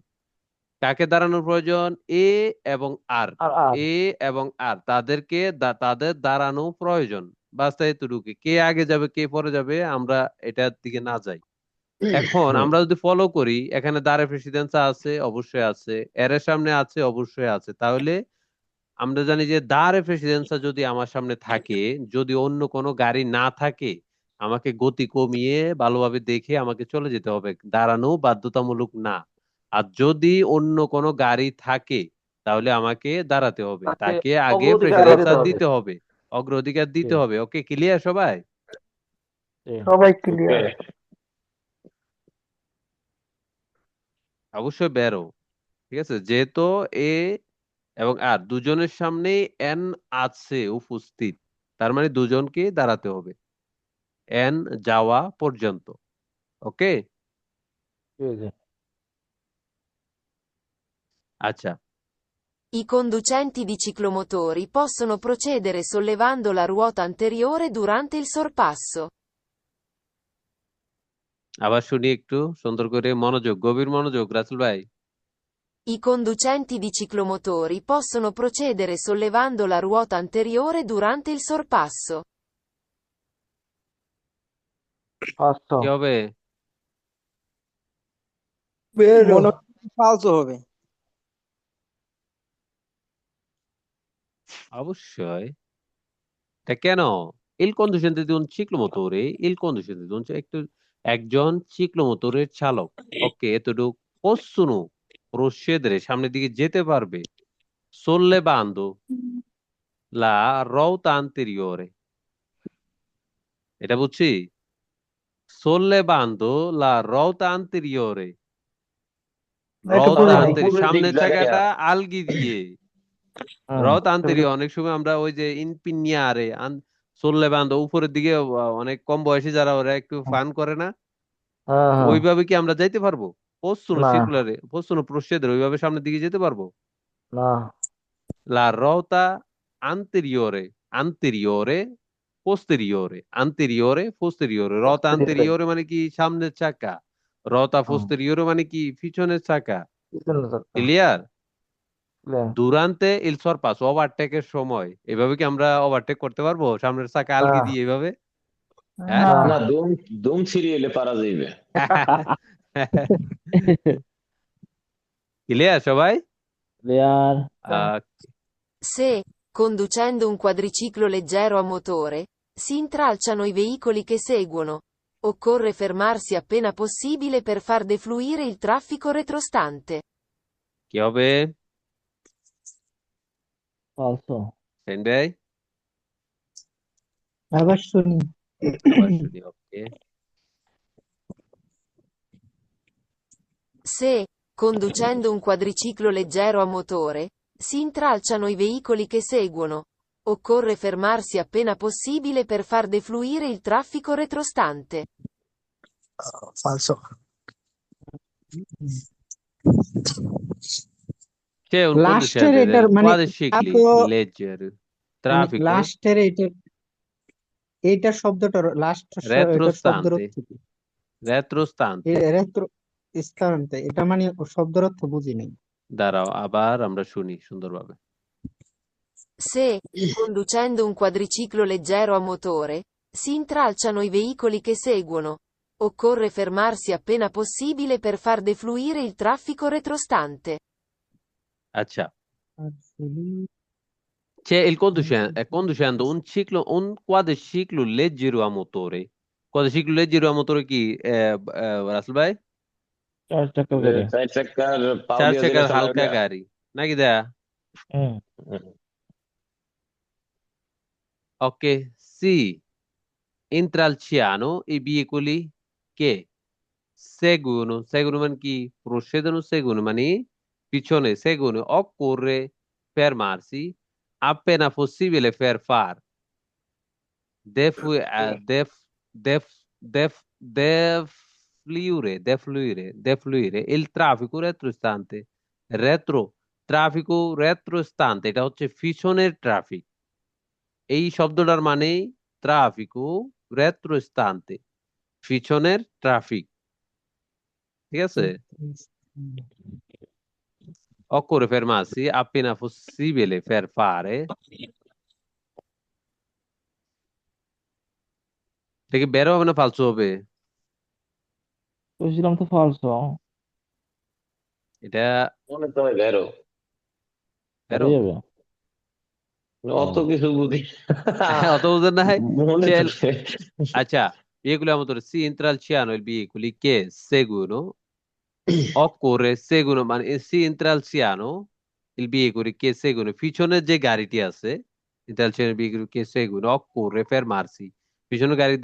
S3: কাকে দাঁড়ানোর প্রয়োজন এ এবং আর
S6: আর আর
S3: এ এবং আর তাদেরকে তাদের দাঁড়ানো প্রয়োজন বাস এতটুকু কে আগে যাবে কে পরে যাবে আমরা এটার দিকে না যাই এখন
S4: হুম।
S3: আমরা যদি ফলো করি এখানে দাঁড়ে প্রেসিডেন্সি আছে অবশ্যই আছে এর সামনে আছে অবশ্যই আছে তাহলে আমরা জানি যে দাঁড়ে প্রেসিডেন্সি যদি আমার সামনে থাকে যদি অন্য কোনো গাড়ি না থাকে আমাকে গতি কমিয়ে ভালোভাবে দেখে আমাকে চলে যেতে হবে দাঁড়ানো বাধ্যতামূলক না আর যদি অন্য কোনো গাড়ি থাকে তাহলে আমাকে দাঁড়াতে হবে,
S6: তাকে
S3: তাকে আগে
S6: অগ্রাধিকার
S3: প্রেফারেন্সটা
S6: দিতে হবে।
S3: দিতে হবে, অগ্রাধিকার
S6: জি
S3: দিতে হবে। ওকে, ক্লিয়ার সবাই?
S6: জি
S1: সবাই
S4: ওকে
S1: ক্লিয়ার।
S3: অবশ্যই বেরো। ঠিক আছে, যেহেতু এ এবং আর দুজনের সামনেই এন আছে উপস্থিত, তার মানে দুজনকে দাঁড়াতে হবে এন যাওয়া পর্যন্ত। ওকে,
S6: জি জি।
S3: আচ্ছা।
S2: I conducenti di ciclomotori possono procedere sollevando la ruota anteriore durante il sorpasso.
S3: আবার শুনি একটু সুন্দর করে, মনোযোগ, গভীর মনোযোগ রাসেল ভাই।
S2: I conducenti di ciclomotori possono procedere sollevando la ruota anteriore durante il sorpasso.
S6: পাঁচশো।
S3: কি হবে?
S1: মনে ফালতু হবে।
S3: অবশ্যই। এটা কেন? Il conducente di un ciclomotore, il conducente di un একজন চিক্লোমোটরের চালক, ওকে, এতটুকু possono procedere, সামনের দিকে যেতে পারবে, sollevando la ruota anteriore, এটা বুঝছি? sollevando la ruota anteriore,
S1: একটু
S3: ruota
S1: বুঝি
S4: অর্থাৎ
S1: নাই।
S3: anteriore,
S4: উপরের দিক
S3: সামনের
S4: জায়গা।
S3: চাকাটা আলগি দিয়ে,
S6: হুম
S3: ruota anteriore, অনেক সময় আমরা ওই যে ইনপিনিয়ারে sollevando উপরের দিকে, অনেক কম বয়সী যারা ওরা একটু ফান করে না,
S6: হ্যাঁ হ্যাঁ।
S3: ওইভাবে কি আমরা যাইতে পারবো? possono
S6: না
S3: circolare, possono procedere, ওইভাবে সামনের দিকে যেতে পারবো?
S6: না।
S3: La ruota anteriore, anteriore, posteriore, anteriore, posteriore, ruota anteriore মানে কি সামনের চাকা, ruota posteriore মানে কি পিছনের চাকা। ক্লিয়ার? durante il sorpasso, ওভারটেকের সময়, এভাবে কি আমরা ওভারটেক করতে পারবো সামনের চাকা আলগি দিয়ে এভাবে? হ্যাঁ।
S1: না,
S4: না, দুম দুম সিরিয়ালে পারা যাইবে।
S3: ক্লিয়ার সবাই?
S6: Clear.
S3: Ah,
S2: Se, conducendo un quadriciclo leggero a motore, si intralciano i veicoli che seguono. Occorre fermarsi appena possibile per far defluire il traffico retrostante.
S3: কি হবে?
S6: পাঁচশো।
S3: সেন ভাই?
S1: আবার শুনি।
S3: আবার শুনি, ওকে।
S2: Se, conducendo un quadriciclo leggero a motore, si intralciano i veicoli che seguono. Occorre fermarsi appena possibile per far defluire il traffico retrostante.
S1: ফালতু।
S3: C'è un
S1: লাস্টের
S3: conducente
S1: এটার
S3: del
S1: মানে
S3: quadricicli
S1: এত
S3: leggeri,
S1: মানে
S3: traffico
S1: লাস্টের এইটার শব্দটা লাস্ট এটার শব্দের
S3: retrostante,
S1: অর্থ কি?
S3: retrostante।
S1: রেত্র স্থানান্তে, এটা মানে শব্দের অর্থ বুঝি নাই।
S3: দাঁড়াও, আবার আমরা শুনি সুন্দরভাবে।
S2: Se, conducendo un quadriciclo leggero a motore, si intralciano i veicoli che seguono. Occorre fermarsi appena possibile per far defluire il traffico retrostante.
S3: আচ্ছা, c'è il conducendo un quadriciclo leggero a motore, quadriciclo leggero a motore কি রাসেল ভাই?
S6: চার চাকা করে।
S4: চার চাকার পাও
S3: চার
S4: দিয়ে যেটা
S3: চাকার
S4: চালায়
S3: হালকা
S4: ওটা।
S3: গাড়ি নাকি দেয়া?
S6: হুম।
S3: ওকে, C intralciano i veicoli che seguono, seguono মানে কি? procedono, seguono মানে পিছনে, seguono, occorre fermarsi appena possibile per far def, def, def, defluire il traffico retrostante, traffico retrostante, এটা হচ্ছে পিছনের ট্রাফিক। এই শব্দটার মানে ট্রাফিকো রেট্রোস্তান্তে, পিছনের ট্রাফিক। ঠিক আছে? occorre fermarsi appena possibile per fare, এটা কি বেরো হবে না ফালতু হবে?
S6: বুঝলাম তো ফালসো।
S3: এটা
S4: মনে তো হয় বেরো।
S3: বেরো।
S6: যাবে।
S4: অত কিছু বুঝি
S3: অত বুঝেন নাই?
S4: মনে
S3: C'è
S4: তো
S3: il- আচ্ছা, veicoli a motore si intralciano i veicoli che seguono, occorre seguono, ma si intralciano il veicolo che seguono পিছনের যে গাড়িটি আছে intelligent veicoli che seguono occorre fermarsi পিছনের গাড়ি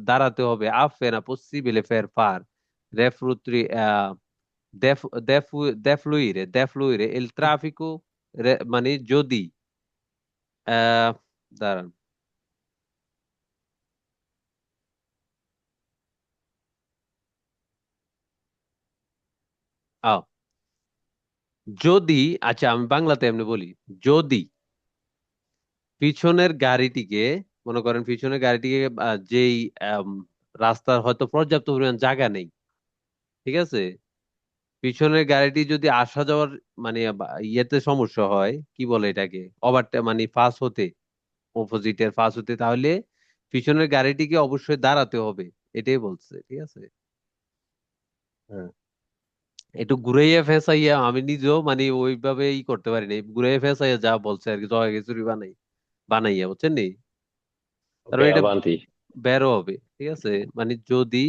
S3: দাঁড়াতে হবে appena possibile per far defluire il traffico মানে যদি আহ দাঁড়ান আহ, যদি আচ্ছা আমি বাংলাতে এমনি বলি যদি পিছনের গাড়িটিকে মনে করেন পিছনের গাড়িটিকে যেই রাস্তার হয়তো পর্যাপ্ত পরিমাণ জায়গা নেই, ঠিক আছে, পিছনের গাড়িটি যদি আসা যাওয়ার মানে ইয়েতে সমস্যা হয়, কি বলে এটাকে, মানে ফাঁস হতে, অপোজিটের ফাঁস হতে, তাহলে পিছনের গাড়িটিকে অবশ্যই দাঁড়াতে হবে, এটাই বলছে, ঠিক আছে। হ্যাঁ, একটু ঘুরাইয়া ফেঁসাইয়া আমি নিজেও মানে ওইভাবে করতে পারি না, ঘুরাইয়া ফেঁসাইয়া যা বলছে আর কি, জয় খিচুড়ি বানাইয়া, বুঝছেন নি, তারপর
S4: ওকে
S3: এটা
S4: আবান্তি।
S3: বেরো হবে, ঠিক আছে। মানে যদি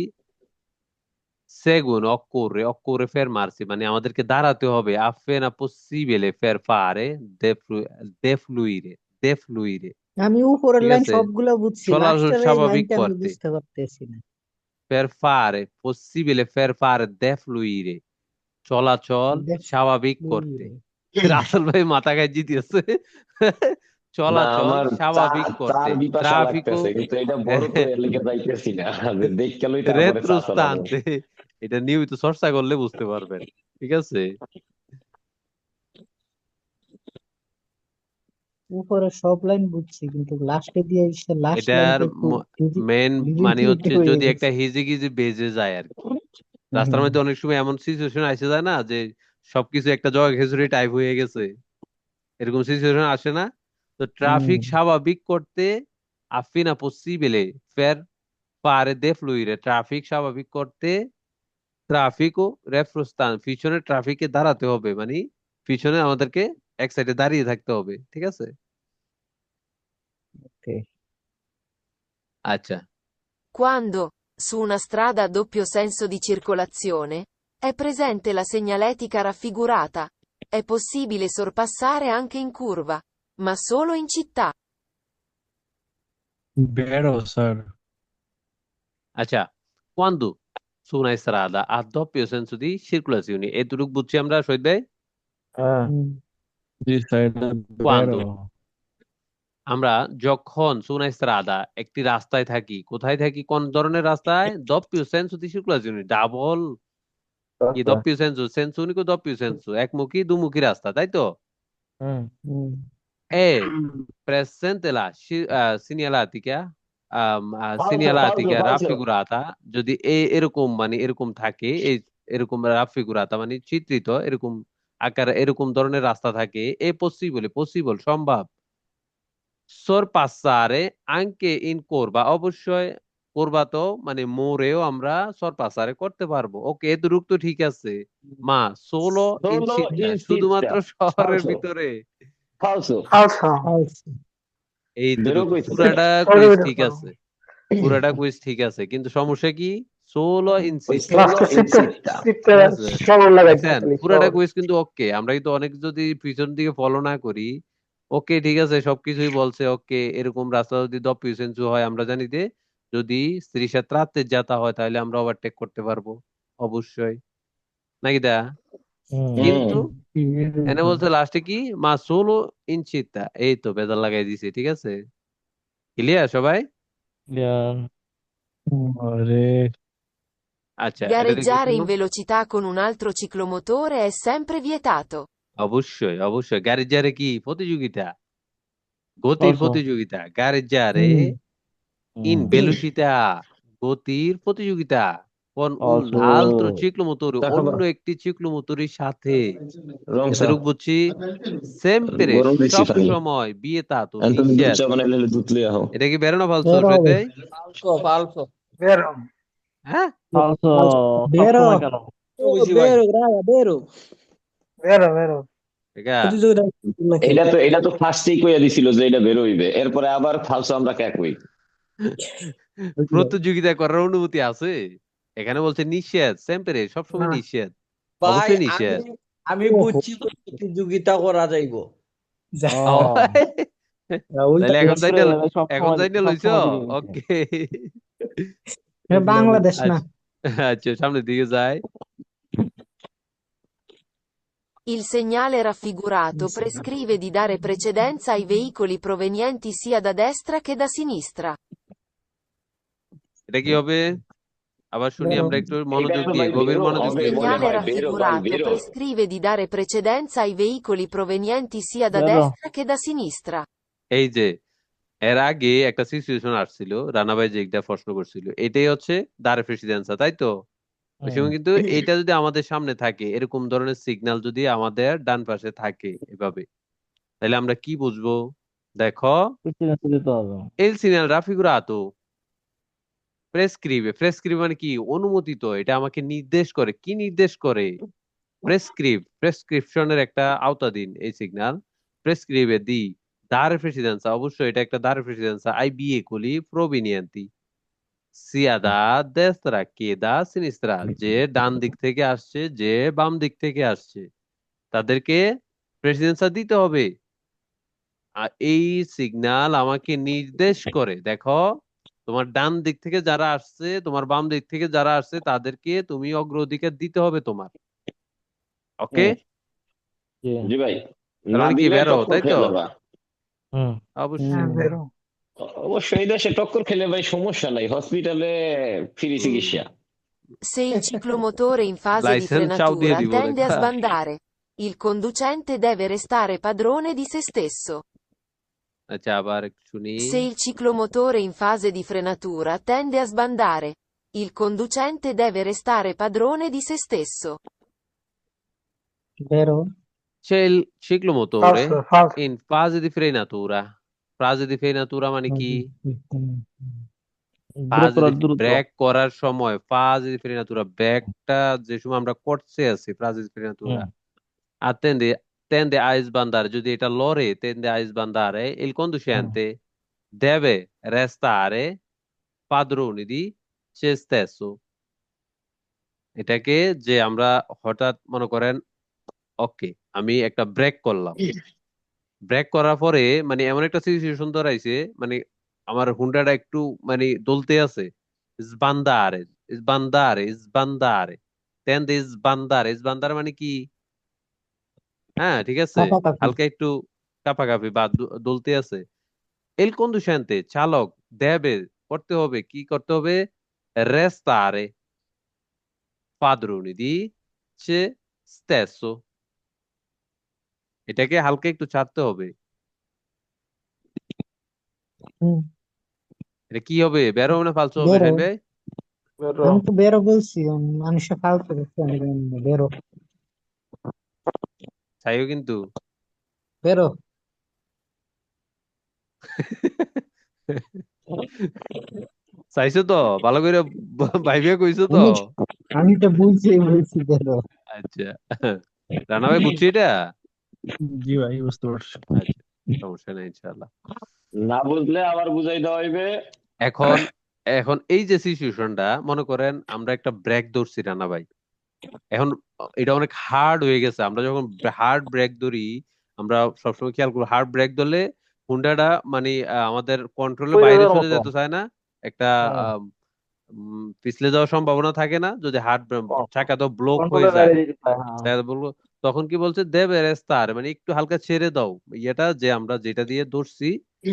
S3: seguono occorre fermarsi মানে আমাদেরকে দাঁড়াতে হবে appena possibile per fare defluire defluire
S1: আমি উপরের
S3: ঠিক
S1: লাইন
S3: আছে,
S1: সবগুলো বুঝছি,
S3: চলাচল
S1: লাস্টের এই
S3: স্বাভাবিক
S1: লাইনটা আমি
S3: করতে,
S1: বুঝতে পারতেছি না।
S3: per fare possibile per fare defluire চলাচল
S1: দেখ
S3: স্বাভাবিক করতে। রাসেল ভাই মাথা খাই জিতেছে।
S4: না
S3: চলাচল
S4: আমার
S3: স্বাভাবিক করতে
S4: চার বিপাশা
S3: ট্রাফিকও
S4: লাগতেছে, কিন্তু এটা বড় তো এর লিগে যাইতেছি না। দেখতে লই তারপরে চা চালাবো।
S3: রেত্রস্থানতে, এটা নিয়মিত চর্চা করলে বুঝতে পারবেন, ঠিক আছে।
S1: উপরে সব লাইন বুঝছি, কিন্তু লাস্টে দিয়ে এসে লাস্ট
S3: এটার
S1: লাইনটা একটু
S3: মেন মানে
S1: বিভ্রান্তি
S3: হচ্ছে
S1: হয়ে
S3: যদি
S1: গেছে।
S3: একটা হিজিগিজি বেজে যায় আর কি, রাস্তার মধ্যে অনেক সময় এমন সিচুয়েশন আসে যায় না যে সবকিছু একটা জগা খিচুড়ি টাইপ হয়ে গেছে, এরকম সিচুয়েশন আসে না, তো ট্রাফিক স্বাভাবিক করতে appena possibile per fare defluire traffic স্বাভাবিক করতে ট্রাফিক ও রেফ্রস্থান পিছনে ট্রাফিকে দাঁড়াতে হবে, মানে পিছনে আমাদেরকে এক সাইডে দাঁড়িয়ে থাকতে হবে, ঠিক আছে।
S1: Okay.
S3: আচ্ছা,
S2: Quando, su una strada a doppio senso di circolazione, è presente la segnaletica raffigurata, è possibile sorpassare anche in curva, ma solo in città.
S7: Vero, sir.
S3: আচ্ছা, quando su una strada a doppio senso di circolazione এতটুকু বুঝছি আমরা, শহীদ ভাই।
S6: হ্যাঁ
S7: জি sir, এটা
S3: Quando
S7: বেরো।
S3: আমরা যখন su una strada একটি রাস্তায় থাকি, কোথায় থাকি, কোন ধরনের রাস্তায়, doppio senso di circolazione, double কি,
S6: আচ্ছা
S3: doppio senso, senso unico doppio senso, একমুখী দুমুখী রাস্তা, তাই তো।
S6: হুম
S3: E presente la segnaletica
S4: ফালসো ফালসো ফালসো
S3: raffigurata, যদি এরকম মানে এরকম থাকে, এই এরকম raffigurata মানে চিত্রিত এরকম আকারে এরকম ধরনের রাস্তা থাকে, এ পসিবল সম্ভব, sorpassare anche in curva অবশ্যই করবা তো মানে মোড়েও আমরা sorpassare করতে পারবো, ওকে এতটুকু তো ঠিক আছে। মা solo in
S4: সোলো
S3: città,
S4: ইনসিস্টা
S3: শুধুমাত্র শহরের
S4: ফালসো
S3: ভিতরে,
S4: ফালসো
S1: False.
S4: বেরো
S3: এইটুকু
S4: কইছে।
S3: পুরাটা কুইজ ঠিক আছে, পুরাটা কুইজ ঠিক আছে, কিন্তু সমস্যা কি, সোলো
S4: ওই
S3: ইনসিস্টা,
S4: সোলো ইনসিস্টা
S3: ঠিক আছে, দেখছেন পুরাটা কুইজ কিন্তু ওকে, আমরা কিন্তু অনেক যদি পিছন দিকে ফলো না করি, ওকে ঠিক আছে সবকিছুই বলছে ওকে, এরকম রাস্তা যদি doppio senso হয় আমরা জানি যে যদি striscia tratte যেতে হয় তাহলে আমরা ওভারটেক করতে পারবো অবশ্যই, নাকি দা, কিন্তু এনে বলছে লাস্টে কি, মা সোলো ইনচিতা, এই তো বেজাল লাগাই দিছে, ঠিক আছে, ক্লিয়ার সবাই।
S7: আরে
S3: আচ্ছা, এটা দেখি
S2: Gareggiare
S3: তো।
S2: in velocità con un altro ciclomotore è sempre vietato.
S3: অবশ্যই গাড়ির কি প্রতিযোগিতা, গতির
S7: Also,
S3: প্রতিযোগিতা, গাড়ির ইন ভেলোসিটা, গতির প্রতিযোগিতা, কোন un
S6: also
S3: altro ciclomotore,
S4: দেখো
S3: অন্য একটি চিক্লোমোটরের সাথে,
S4: রংসা
S3: এতটুকু বুঝছি, sempre
S4: গরম বেশি
S3: সব
S4: পানি
S3: সময় বিয়েতাতো
S4: এখন তুমি দুধ
S3: নিষেধ,
S4: চা বানাইলে দুধ লিয়ে আহো।
S3: এটা কি বেরোনো ফালসো
S1: বের হবে।
S3: সইতে,
S5: ফালসো
S3: হ্যাঁ,
S7: also
S1: বেরো
S7: সবসময় কেন?
S3: ঠিক আছে,
S4: এটা তো ফার্স্টেই কইয়া দিছিল যে এটা বের হইবে, এরপরে আবার ফালসো আমরা কে কই।
S3: প্রতিযোগিতা করার অনুমতি আছে, এখানে বলছে নিষেধ, sempre সবসময় নিষেধ, অবশ্যই নিষেধ।
S8: আমি
S1: ওহো
S8: বুঝছি তো প্রতিযোগিতা করা যাইব।
S1: যা
S3: ও
S7: ও
S3: তাহলে এখন
S6: বিশেষ করে
S3: যাইতে
S6: সব
S3: এখন
S6: সময়
S3: যাইতে
S6: সব
S3: লইছো
S6: সময় দিকে গেছে।
S3: ওকে
S1: এটা বাংলাদেশ না।
S3: আচ্ছা আচ্ছা সামনের দিকে যাই
S2: Il segnale raffigurato prescrive di dare precedenza ai veicoli provenienti sia da destra che da sinistra.
S3: এটা কি হবে আবার শুনি
S1: বেরো
S3: আমরা একটু
S4: এটা
S3: মনোযোগ
S4: তো
S3: দিয়ে
S4: ভাই
S3: গভীর
S4: বেরো
S3: মনোযোগ
S2: Il
S4: হবে
S3: দিয়ে
S4: মনে
S3: শুনি
S2: segnale
S4: হয়, বেরো ভাই
S2: raffigurato
S4: বেরো।
S2: prescrive di dare precedenza ai veicoli provenienti sia da
S6: বেরো
S2: destra che da sinistra.
S3: এই যে এর আগে একটা সিচুয়েশন আসছিল রানা ভাই যে একটা প্রশ্ন করছিল এটাই হচ্ছে দাঁড়ে প্রেসিডেন্সা তাই তো ওই সময় কিন্তু এটা যদি আমাদের সামনে থাকে এরকম ধরনের সিগন্যাল যদি আমাদের ডান পাশে থাকে এভাবে তাহলে আমরা কি বুঝবো দেখো
S6: প্রেসিডেন্সি দিতে হবে।
S3: এল সিগন্যাল রাফিগুরাতো প্রেসক্রিবে মানে কি অনুমোদিত এটা আমাকে নির্দেশ করে কি নির্দেশ করে প্রেসক্রিপশনের একটা আওতাধীন এই সিগন্যাল প্রেসক্রিবে দি dare precedenza অবশ্যই এটা একটা dare precedenza ai veicoli provenienti sia da destra che da sinistra যে ডান দিক থেকে আসছে যে বাম দিক থেকে আসছে তাদেরকে প্রেসিডেন্সা দিতে হবে আর এই সিগন্যাল আমাকে নির্দেশ করে দেখো তোমার ডান দিক থেকে যারা আসছে তোমার বাম দিক থেকে যারা আসছে তাদেরকে তুমি অগ্রাধিকার দিতে হবে তোমার ওকে
S6: জি
S4: জি ভাই,
S3: তার
S4: না
S3: মানে কি
S4: দিলে
S3: বেরো
S4: টক্কর
S3: তাই তো
S4: খেয়ে যাবা।
S6: হুম
S1: হ্যাঁ
S3: অবশ্যই
S1: বেরো।
S4: অবশ্যই এই দেশে টক্কর খেলে ভাই সমস্যা নাই, হসপিটালে ফ্রি চিকিৎসা।
S2: Se il ciclomotore in fase di
S3: licence চাও দিয়ে
S2: frenatura
S3: দিব
S2: tende a
S3: দেখা
S2: sbandare, il conducente deve restare padrone di se stesso.
S3: আচ্ছা আবার একটু শুনি
S2: Se il ciclomotore in fase di frenatura tende a sbandare, il conducente deve restare padrone di se stesso.
S1: বেরো
S3: c'è il ciclomotore in fase di frenatura মানে কি
S6: দ্রুত
S3: break করার সময় ফাজে দি frenatura ব্রেকটা যে সময় আমরা করতে আছি ফাজে di frenatura tende a sbandare যদি এটা লরে tende a sbandare il conducente deve restare padrone di se stesso এটাকে যে আমরা হঠাৎ মনে করেন ওকে আমি একটা ব্রেক করলাম ব্রেক করার পরে মানে এমন একটা সিচুয়েশন দাঁড়াইছে মানে আমার হুন্ডাটা একটু মানে দোলতে আছে sbandare sbandare tende sbandare মানে কি হ্যাঁ ঠিক আছে
S1: কাপাকাপি
S3: হালকা একটু কাঁপাকাঁপি বা দোলতে আছে এল কন্ডিশনতে চালক দেবে করতে হবে কি করতে হবে restare padroni di se stesso এটাকে হালকা একটু ছাড়তে হবে
S1: হুম,
S3: এটা কি হবে বেরো না ফালতু হবে
S1: বেরো।
S3: হ্যাঁ ভাই
S6: বেরো
S1: আমি তো বেরো বলছি মানুষের ফালতু করছে, আমি জানি না। বেরো
S3: চাইও কিন্তু
S1: বেরো।
S3: চাইছো তো ভালো করে ভাইবে কইছো তো
S1: আমি আমি তো বুঝছি বলছি বেরো।
S3: আচ্ছা রানা ভাই বুঝছি এটা
S7: জি ভাই বুঝতে পারছি
S3: আচ্ছা সমস্যা নেই ইনশাআল্লাহ
S4: না বুঝলে আবার বুঝাই দেওয়া হইবে।
S3: এখন এখন এই যে সিচুয়েশনটা মনে করেন আমরা একটা ব্রেক ধরছি রানা ভাই এখন এটা অনেক হার্ড হয়ে গেছে আমরা যখন হার্ড ব্রেক ধরি আমরা সবসময় খেয়াল করি হার্ড ব্রেক ধরলে হুন্ডাটা মানে আমাদের কন্ট্রোলের
S6: পড়ে
S3: বাইরে
S6: যাওয়ার
S3: চলে
S6: মতো।
S3: যেতে চায় না একটা
S6: হুম
S3: পিছলে যাওয়ার সম্ভাবনা থাকে না যদি হার্ড চাকা তো ব্লক হয়ে
S6: কন্ট্রোলের
S3: যায়
S6: বাইরে যেতে হয়, হ্যাঁ।
S3: তাই বলবো তখন কি বলছে দেবে রেস্তার মানে একটু হালকা ছেড়ে দাও ইয়েটা যে আমরা যেটা দিয়ে ধরছি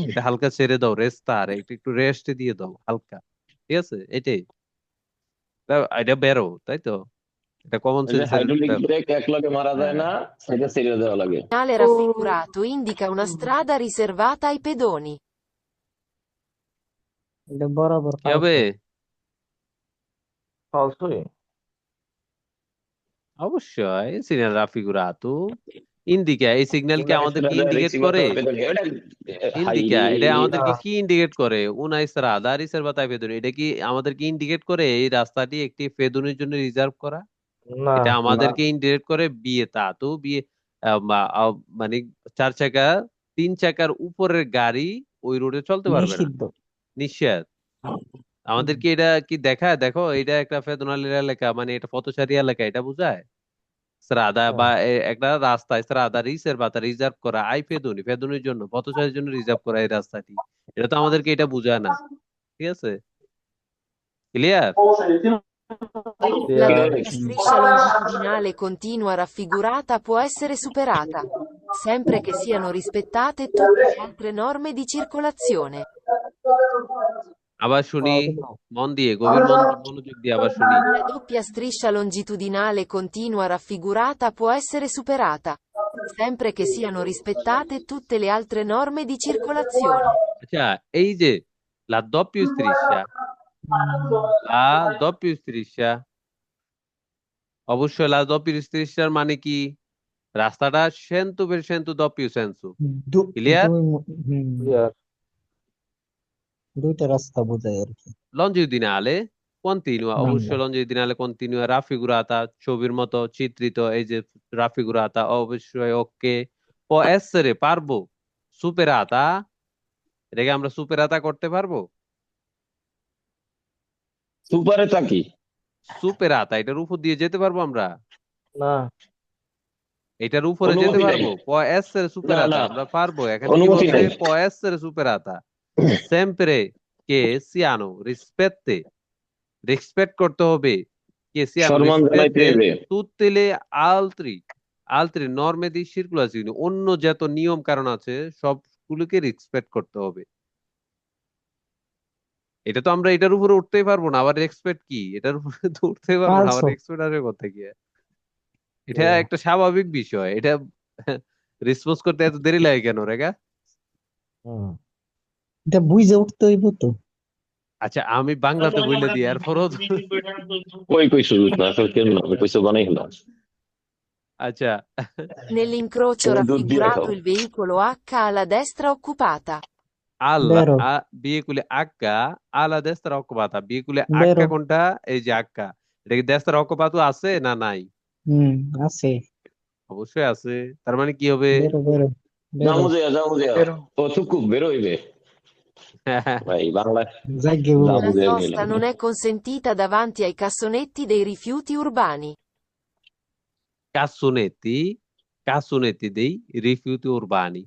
S3: এটা হালকা ছেড়ে দাও রেস্তার একটু রেস্ট দিয়ে দাও হালকা ঠিক আছে এটাই এটা বেরো তাই তো এটা কমন
S4: এই যে
S3: সেন্সের
S4: হাইড্রোলিক ব্রেক এক লগে মারা যায় না, সেটা ছেড়ে দেওয়া লাগে।
S2: Il segnale raffigurato indica una strada riservata ai pedoni.
S1: এটা বরাবর
S3: কি হবে
S6: falsely
S3: অবশ্যই সিগন্যাল রাফিগুরাতো ইন্ডিকা এই সিগন্যাল কি আমাদেরকে ইন্ডিকেট করে ইন্ডিকা এটা আমাদেরকে কি ইন্ডিকেট করে উনা ইসরাদা রিসার্ভাতা ফেদুনি এটা কি আমাদেরকে ইন্ডিকেট করে এই রাস্তাটি একটি ফেদুনির জন্য রিজার্ভ করা
S6: না
S3: এটা আমাদেরকে ইন্ডিকেট করে বিয়ে তা তো বিয়ে মানে 4 চাকা 3 চাকার উপরের গাড়ি ওই রোডে চলতে পারবে না
S1: নিষিদ্ধ।
S3: নিশ্চয় আমাদেরকে এটা কি দেখায় দেখো এটা একটা ফেদুনালির এলাকা মানে এটা পথচারী এলাকা এটা বোঝায় স্রাদা বা একটা রাস্তায় স্রাদা রিজার্ভাতা রিজার্ভ করা ফেদুনির জন্য পথচারীর জন্য রিজার্ভ করা এই রাস্তাটি। এটা তো আমাদেরকে এটা বোঝায় না, ঠিক আছে? Clear?
S2: La doppia striscia longitudinale continua raffigurata può essere superata, sempre che siano rispettate tutte le altre norme di circolazione.
S3: আবার শুনি, মন দিয়ে, গভীর মনোযোগ দিয়ে আবার শুনি।
S2: La doppia striscia longitudinale continua raffigurata può essere superata, sempre che siano rispettate tutte le altre norme di circolazione.
S3: আচ্ছা, এই যে la doppia striscia, অবশ্যই la doppia strisciaর মানে কি? রাস্তাটা সেন্তু per সেন্তু doppio senso, ক্লিয়ার?
S1: দুইটা রাস্তা বোঝায় আর কি।
S3: লঞ্জিউদিনালে কন্টিনুয়া, অবশ্যই লঞ্জিউদিনালে কন্টিনুয়া, রাফিগুরাতা ছবির মতো চিত্রিত, এই যে রাফিগুরাতা অবশ্যই ওকে। ও এসরে পারবো, সুপেরাতা, এটাকে আমরা সুপেরাতা করতে পারবো?
S4: সুপারেতা কি?
S3: সুপেরাতা এটার উপর দিয়ে যেতে পারবো আমরা?
S5: না,
S3: এটার উপরে যেতে
S4: অনুমতি নাই।
S3: পারবো? প এসরে সুপেরাতা
S4: না।
S3: আমরা পারবো। এখানে কি
S4: অনুমতি
S3: বলছে?
S4: নাই।
S3: প এসরে সুপেরাতা sempre che siano রেসপেক্ট করতে হবে, che siano
S4: সম্মান জানাইতে
S3: rispettate
S4: হবে।
S3: tutte le altri norme di circolazione, অন্য যত নিয়ম কারণ আছে সবগুলোকে রেসপেক্ট করতে হবে। এটা তো আমরা এটার উপরে উঠতেই পারবো না, আবার রেসপেক্ট কি? এটার উপরে তো উঠতেই পারবো না, আবার
S1: Also,
S3: রেসপেক্ট আসবে কোথা গিয়ে? এটা একটা স্বাভাবিক বিষয়। এটা রেসপন্স করতে এত দেরি লাগে কেন রেগা?
S1: এটা বুঝে উঠতে হইব তো।
S3: আচ্ছা, আমি বাংলাতে বলে দিই, এরপরও
S4: কই শুরু না তো কেন না কইছো বানাই হলো।
S2: আচ্ছা, nell'incrocio raffigurato il veicolo H alla destra occupata.
S1: Vero.
S3: veicolo H alla destra occupata, veicolo H
S1: Vero.
S3: কোনটা? এই যে H, এটা কি destra occupato আছে না নাই?
S1: আছে।
S3: অবশ্যই আছে। তার মানে কি হবে?
S1: বেরো বেরো
S4: যাও ও থুকু বের হইবে ভাই Bangla.
S2: La sosta non è consentita davanti ai cassonetti dei rifiuti urbani.
S3: cassonetti dei rifiuti urbani,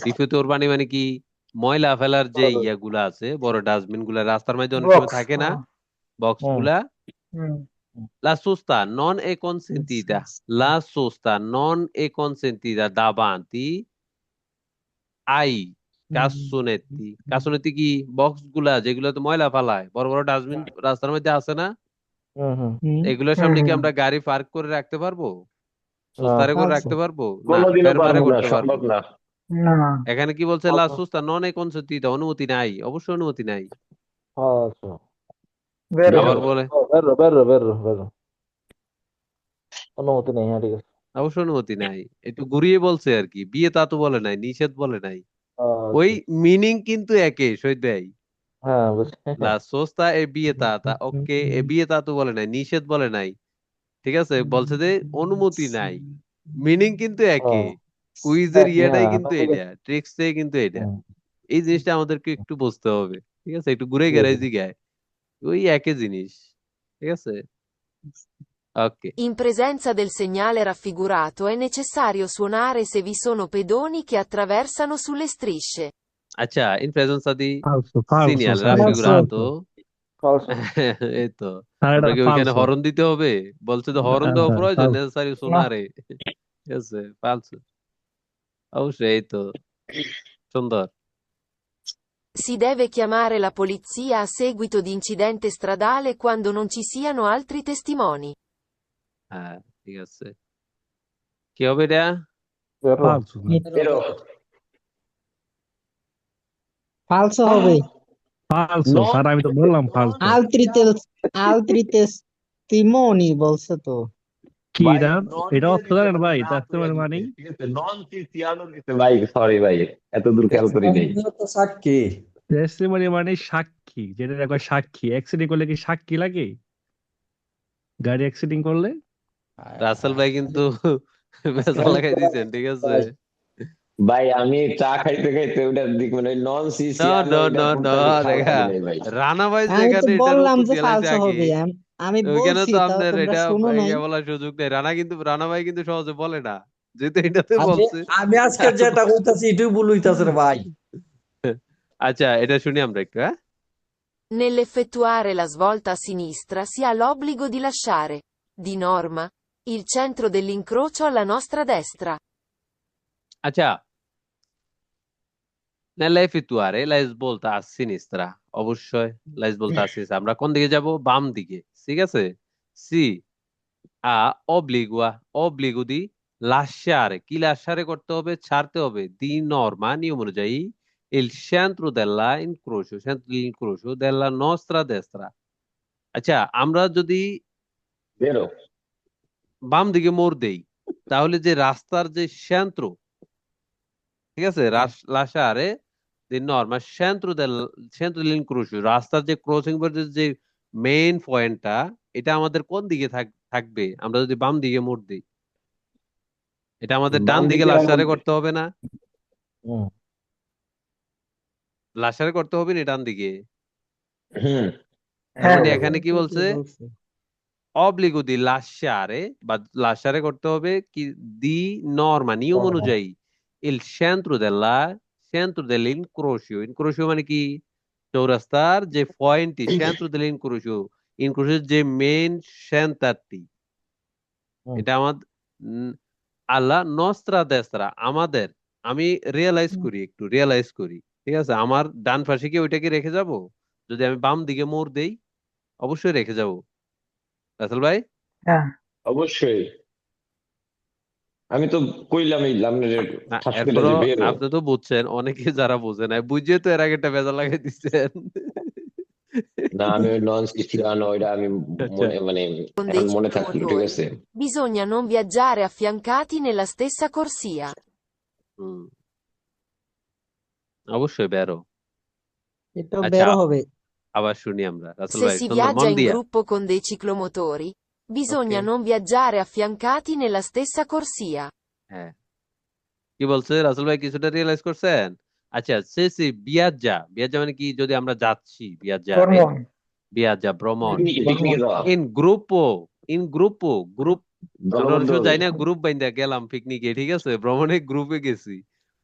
S3: rifiuti urbani মানে কি? ময়লা ফেলার যে ইয়াগুলা আছে, বড় ডাস্টবিন গুলা রাস্তার মধ্যে অনেক সময় থাকে না, বক্স গুলা। La sosta non è consentita, la sosta non è consentita davanti ai cassonetti কি? বক্স গুলা যেগুলোতে ময়লা ফেলায়, বড় বড় ডাস্টবিন রাস্তার মধ্যে আছে না, এগুলোর সামনে কি আমরা গাড়ি পার্ক করে রাখতে পারবো? সুস্তারে করে রাখতে পারবো না?
S4: কোনোদিনও
S3: ফেরমারে
S4: পারবো না,
S3: করতে পারবো?
S4: সম্ভব না।
S3: এখানে কি বলছে? লা সুস্তা নন এ কনসেন্টিটা, অনুমতি নাই, অবশ্যই অনুমতি নাই। আবার বলে
S5: অনুমতি নেই। হ্যাঁ, ঠিক আছে।
S3: অবশ্যই অনুমতি নাই, একটু ঘুরিয়ে বলছে আর কি। বিয়ে তা তো বলে নাই, নিষেধ বলে নাই। ওই মিনিং কিন্তু একই, শহীদ ভাই।
S5: হ্যাঁ,
S3: লা সোস্তা এ বিয়ে তা ওকে, এ বিয়ে তা তো বলে নাই, নিষেধ বলে নাই, ঠিক আছে? বলছে যে অনুমতি নাই, মিনিং কিন্তু একই। কুইজের ইয়েটাই কিন্তু এটা, ট্রিক্সটাই কিন্তু এটা। এই জিনিসটা আমাদেরকে একটু বুঝতে হবে, ঠিক আছে? একটু ঘুরে গেড়ে জিগায়, ওই একই জিনিস, ঠিক আছে? ওকে।
S2: In presenza del segnale raffigurato è necessario suonare se vi sono pedoni che attraversano sulle strisce.
S3: আচ্ছা, in presenza di
S7: falso,
S3: segnale
S7: falso,
S3: raffigurato, এই তো
S7: আর এটা
S3: আমরা কি ওইখানে
S7: falso।
S3: হরন দিতে হবে? বলছে তো হরন দেওয়া প্রয়োজন, নেসেসারি সোনারে, ঠিক আছে? ফালসো, অবশ্যই। এই তো সুন্দর।
S2: Si deve chiamare la polizia a seguito di incidente stradale quando non ci siano altri testimoni.
S3: হ্যাঁ, ঠিক আছে। কি হবে এটা?
S7: falso,
S4: বেরো।
S1: ফালসো হবে।
S7: falso, স্যার আমি তো বললাম falso।
S1: altri testimoni বলছে তো।
S7: কি এটা? এটা অর্থ জানেন ভাই? তার মানে
S4: নন সিসিয়ানো দিতে ভাই, সরি ভাই, এত দূর খেয়াল করি নাই।
S8: সাক্ষী
S7: টেস্টিমনি মানে সাক্ষী, যেটা একবার সাক্ষী। অ্যাক্সিডেন্ট করলে কি সাক্ষী লাগে? গাড়ি অ্যাক্সিডেন্ট করলে
S3: রাসেল ভাই কিন্তু বেজাল লাগাই দিয়েছেন, ঠিক আছে?
S4: ভাই আমি চা খাইতে খাইতে ওটার দিক মানে নন সিসিয়ানো
S3: রানা ভাই
S1: আমি তো
S3: যেখানে এটার
S1: বললাম
S3: উত্তর
S1: যে
S3: দিয়ে
S1: ফালসো
S3: আগে,
S1: হবে। আমি
S3: ওইখানে
S1: বলছি
S3: তো
S1: তাও
S3: আপনার
S1: তোমরা
S3: এটা
S1: শোনো নাই।
S3: বলার সুযোগ নেই। রানা ভাই কিন্তু সহজে বলে না, যেহেতু এটাতে
S8: আমি
S3: বলছে।
S8: আমি আজকে যেটা কইতাছি এটাই ভুল হইতাছে রে ভাই।
S3: আচ্ছা, এটা শুনি আমরা একটু, হ্যাঁ।
S2: Nell'effettuare la svolta a sinistra si ha l'obbligo di lasciare, di norma, il centro dell'incrocio alla nostra destra.
S3: আচ্ছা, nella effettuare la svolta a sinistra, অবশ্যই la svolta a sinistra, আমরা কোন দিকে যাব? বাম দিকে, ঠিক আছে। সি আ obligua, obbligo di lasciare, কি lasciare করতে হবে? ছাড়তে হবে। দি নর্মা, নিয়ম অনুযায়ী, il centro dell'incrocio della nostra destra। আচ্ছা, আমরা যদি
S4: বেরো।
S3: বাম দিকে মোড় দেই, তাহলে যে রাস্তার যে centro, ঠিক আছে, lasciare di norma centro dell'incrocio, রাস্তার যে ক্রসিং পয়েন্টের যে মেইন পয়েন্টটা, এটা আমাদের কোন দিকে থাকবে? আমরা যদি বাম দিকে মোড় দিই, এটা আমাদের ডান
S4: বাম
S3: দিকে
S4: দিকে
S3: লাসারে করতে হবে না?
S8: হুম।
S3: লাসারে করতে হবে না ডান দিকে?
S4: হুম।
S3: তার মানে
S1: হ্যাঁ,
S3: এখানে কি
S1: ঠিকই
S3: বলছে?
S1: বলছে।
S3: অব্লিগো দি লাসারে, বা লাসারে করতে হবে কি? দি নর্মা, নিয়ম অনুযায়ী, il centro dell'incrocio, ইনক্রোশিও মানে কি? চৌরাস্তার যে পয়েন্টটি, centro dell'incrocio, ইনক্রোশিওর যে মেইন সেন্টারটি,
S8: হুম।
S3: এটা আমাদের আল্লাহ নস্ত্রা দেস্ত্রা, আমাদের, আমি একটু রিয়েলাইজ করি, ঠিক আছে, আমার ডান পাশে কি ওইটাকে রেখে যাব? যদি আমি বাম দিকে মোড় দেই, অবশ্যই রেখে যাব। রাসেল ভাই,
S1: হ্যাঁ,
S4: অবশ্যই। আমি তো কইলামই আপনার
S3: না
S4: ঠাস করে যে
S3: এরপরও
S4: বেরো।
S3: আপনি তো বুঝছেন, অনেকে যারা বোঝে না, বুঝিয়ে তো এর আগে একটা ভেজাল লাগাই দিচ্ছেন।
S4: না, আমি ওই নন সিস্টিরানো ওইটা আমি
S3: আচ্ছা,
S4: মানে
S2: Con
S4: এখন
S2: dei
S4: মনে থাকলো, ঠিক
S2: ciclomotori,
S4: আছে।
S2: bisogna non viaggiare affiancati nella stessa corsia.
S3: হুম, অবশ্যই বেরো।
S1: এটা
S3: আচ্ছা,
S1: বেরো হবে।
S3: আবার শুনি আমরা, রাসেল
S2: Se
S3: ভাই
S2: si
S3: সুন্দর
S2: viaggia
S3: মন
S2: in
S3: দিয়া।
S2: gruppo con dei ciclomotori,
S3: ওকে,
S2: bisogna non viaggiare affiancati nella stessa corsia.
S3: হ্যাঁ, কি বলছে রাসেল ভাই, কিছুটা রিয়েলাইজ করছেন? আচ্ছা, সে বিয়াজ্জা, বিয়াজ্জা মানে কি? যদি আমরা যাচ্ছি, বিয়াজ্জা
S1: ভ্রমণ।
S3: বিয়াজ্জা ভ্রমণ,
S4: পিকনিকে যাওয়া,
S3: ইন গ্রুপো, গ্রুপ, আমরা অনেক
S4: দলবদ্ধ
S3: সময়
S4: হবে।
S3: যাই না, গ্রুপ বাইন্দা গেলাম পিকনিকে, ঠিক আছে, ভ্রমণে গ্রুপে গেছি।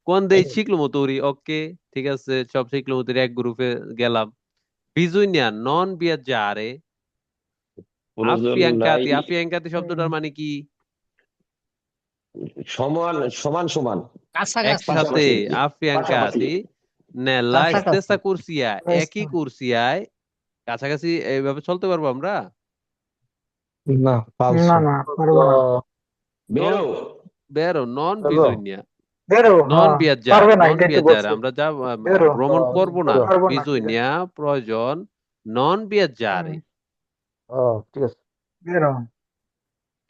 S3: কোন দেই শিখলো তৈরি, ওকে, ঠিক আছে, সব শিখলো তৈরি, এক গ্রুপে গেলাম। বিজুইনিয়া নন বিয়াজ্জা আরে,
S4: প্রয়োজন নাই।
S3: আফিয়াঙ্কাতি শব্দটার মানে কি?
S4: সমান সমান সমান,
S1: কাছাকাছি।
S3: একসাথে,
S4: পাশাপাশি, পাশাপাশি।
S3: আফিয়াঙ্কাতি নেলা
S1: কাছাকাছি।
S3: স্তেসা কুরসিয়া, একই কুরসিয়ায়, কাছাকাছি, এইভাবে চলতে পারবো আমরা?
S5: না,
S1: না
S5: ফালসো।
S1: না, পারবো না।
S3: নন
S4: বেরো।
S3: বেরো, নন
S5: বেরো।
S3: বিজুইনিয়া,
S1: বেরো,
S3: নন
S1: হ্যাঁ,
S3: বিয়াজ্জার,
S1: পারবে না,
S3: নন
S1: এটাই তো
S3: বিয়াজ্জার,
S1: বলছে।
S3: আমরা যা
S1: বেরো,
S3: ভ্রমণ করব না।
S5: বেরো।
S1: পারবো না, ঠিক আছে।
S3: বিজুইনিয়া প্রয়োজন, নন বিয়াজ্জারে।
S5: ও, ঠিক আছে।
S1: বেরো।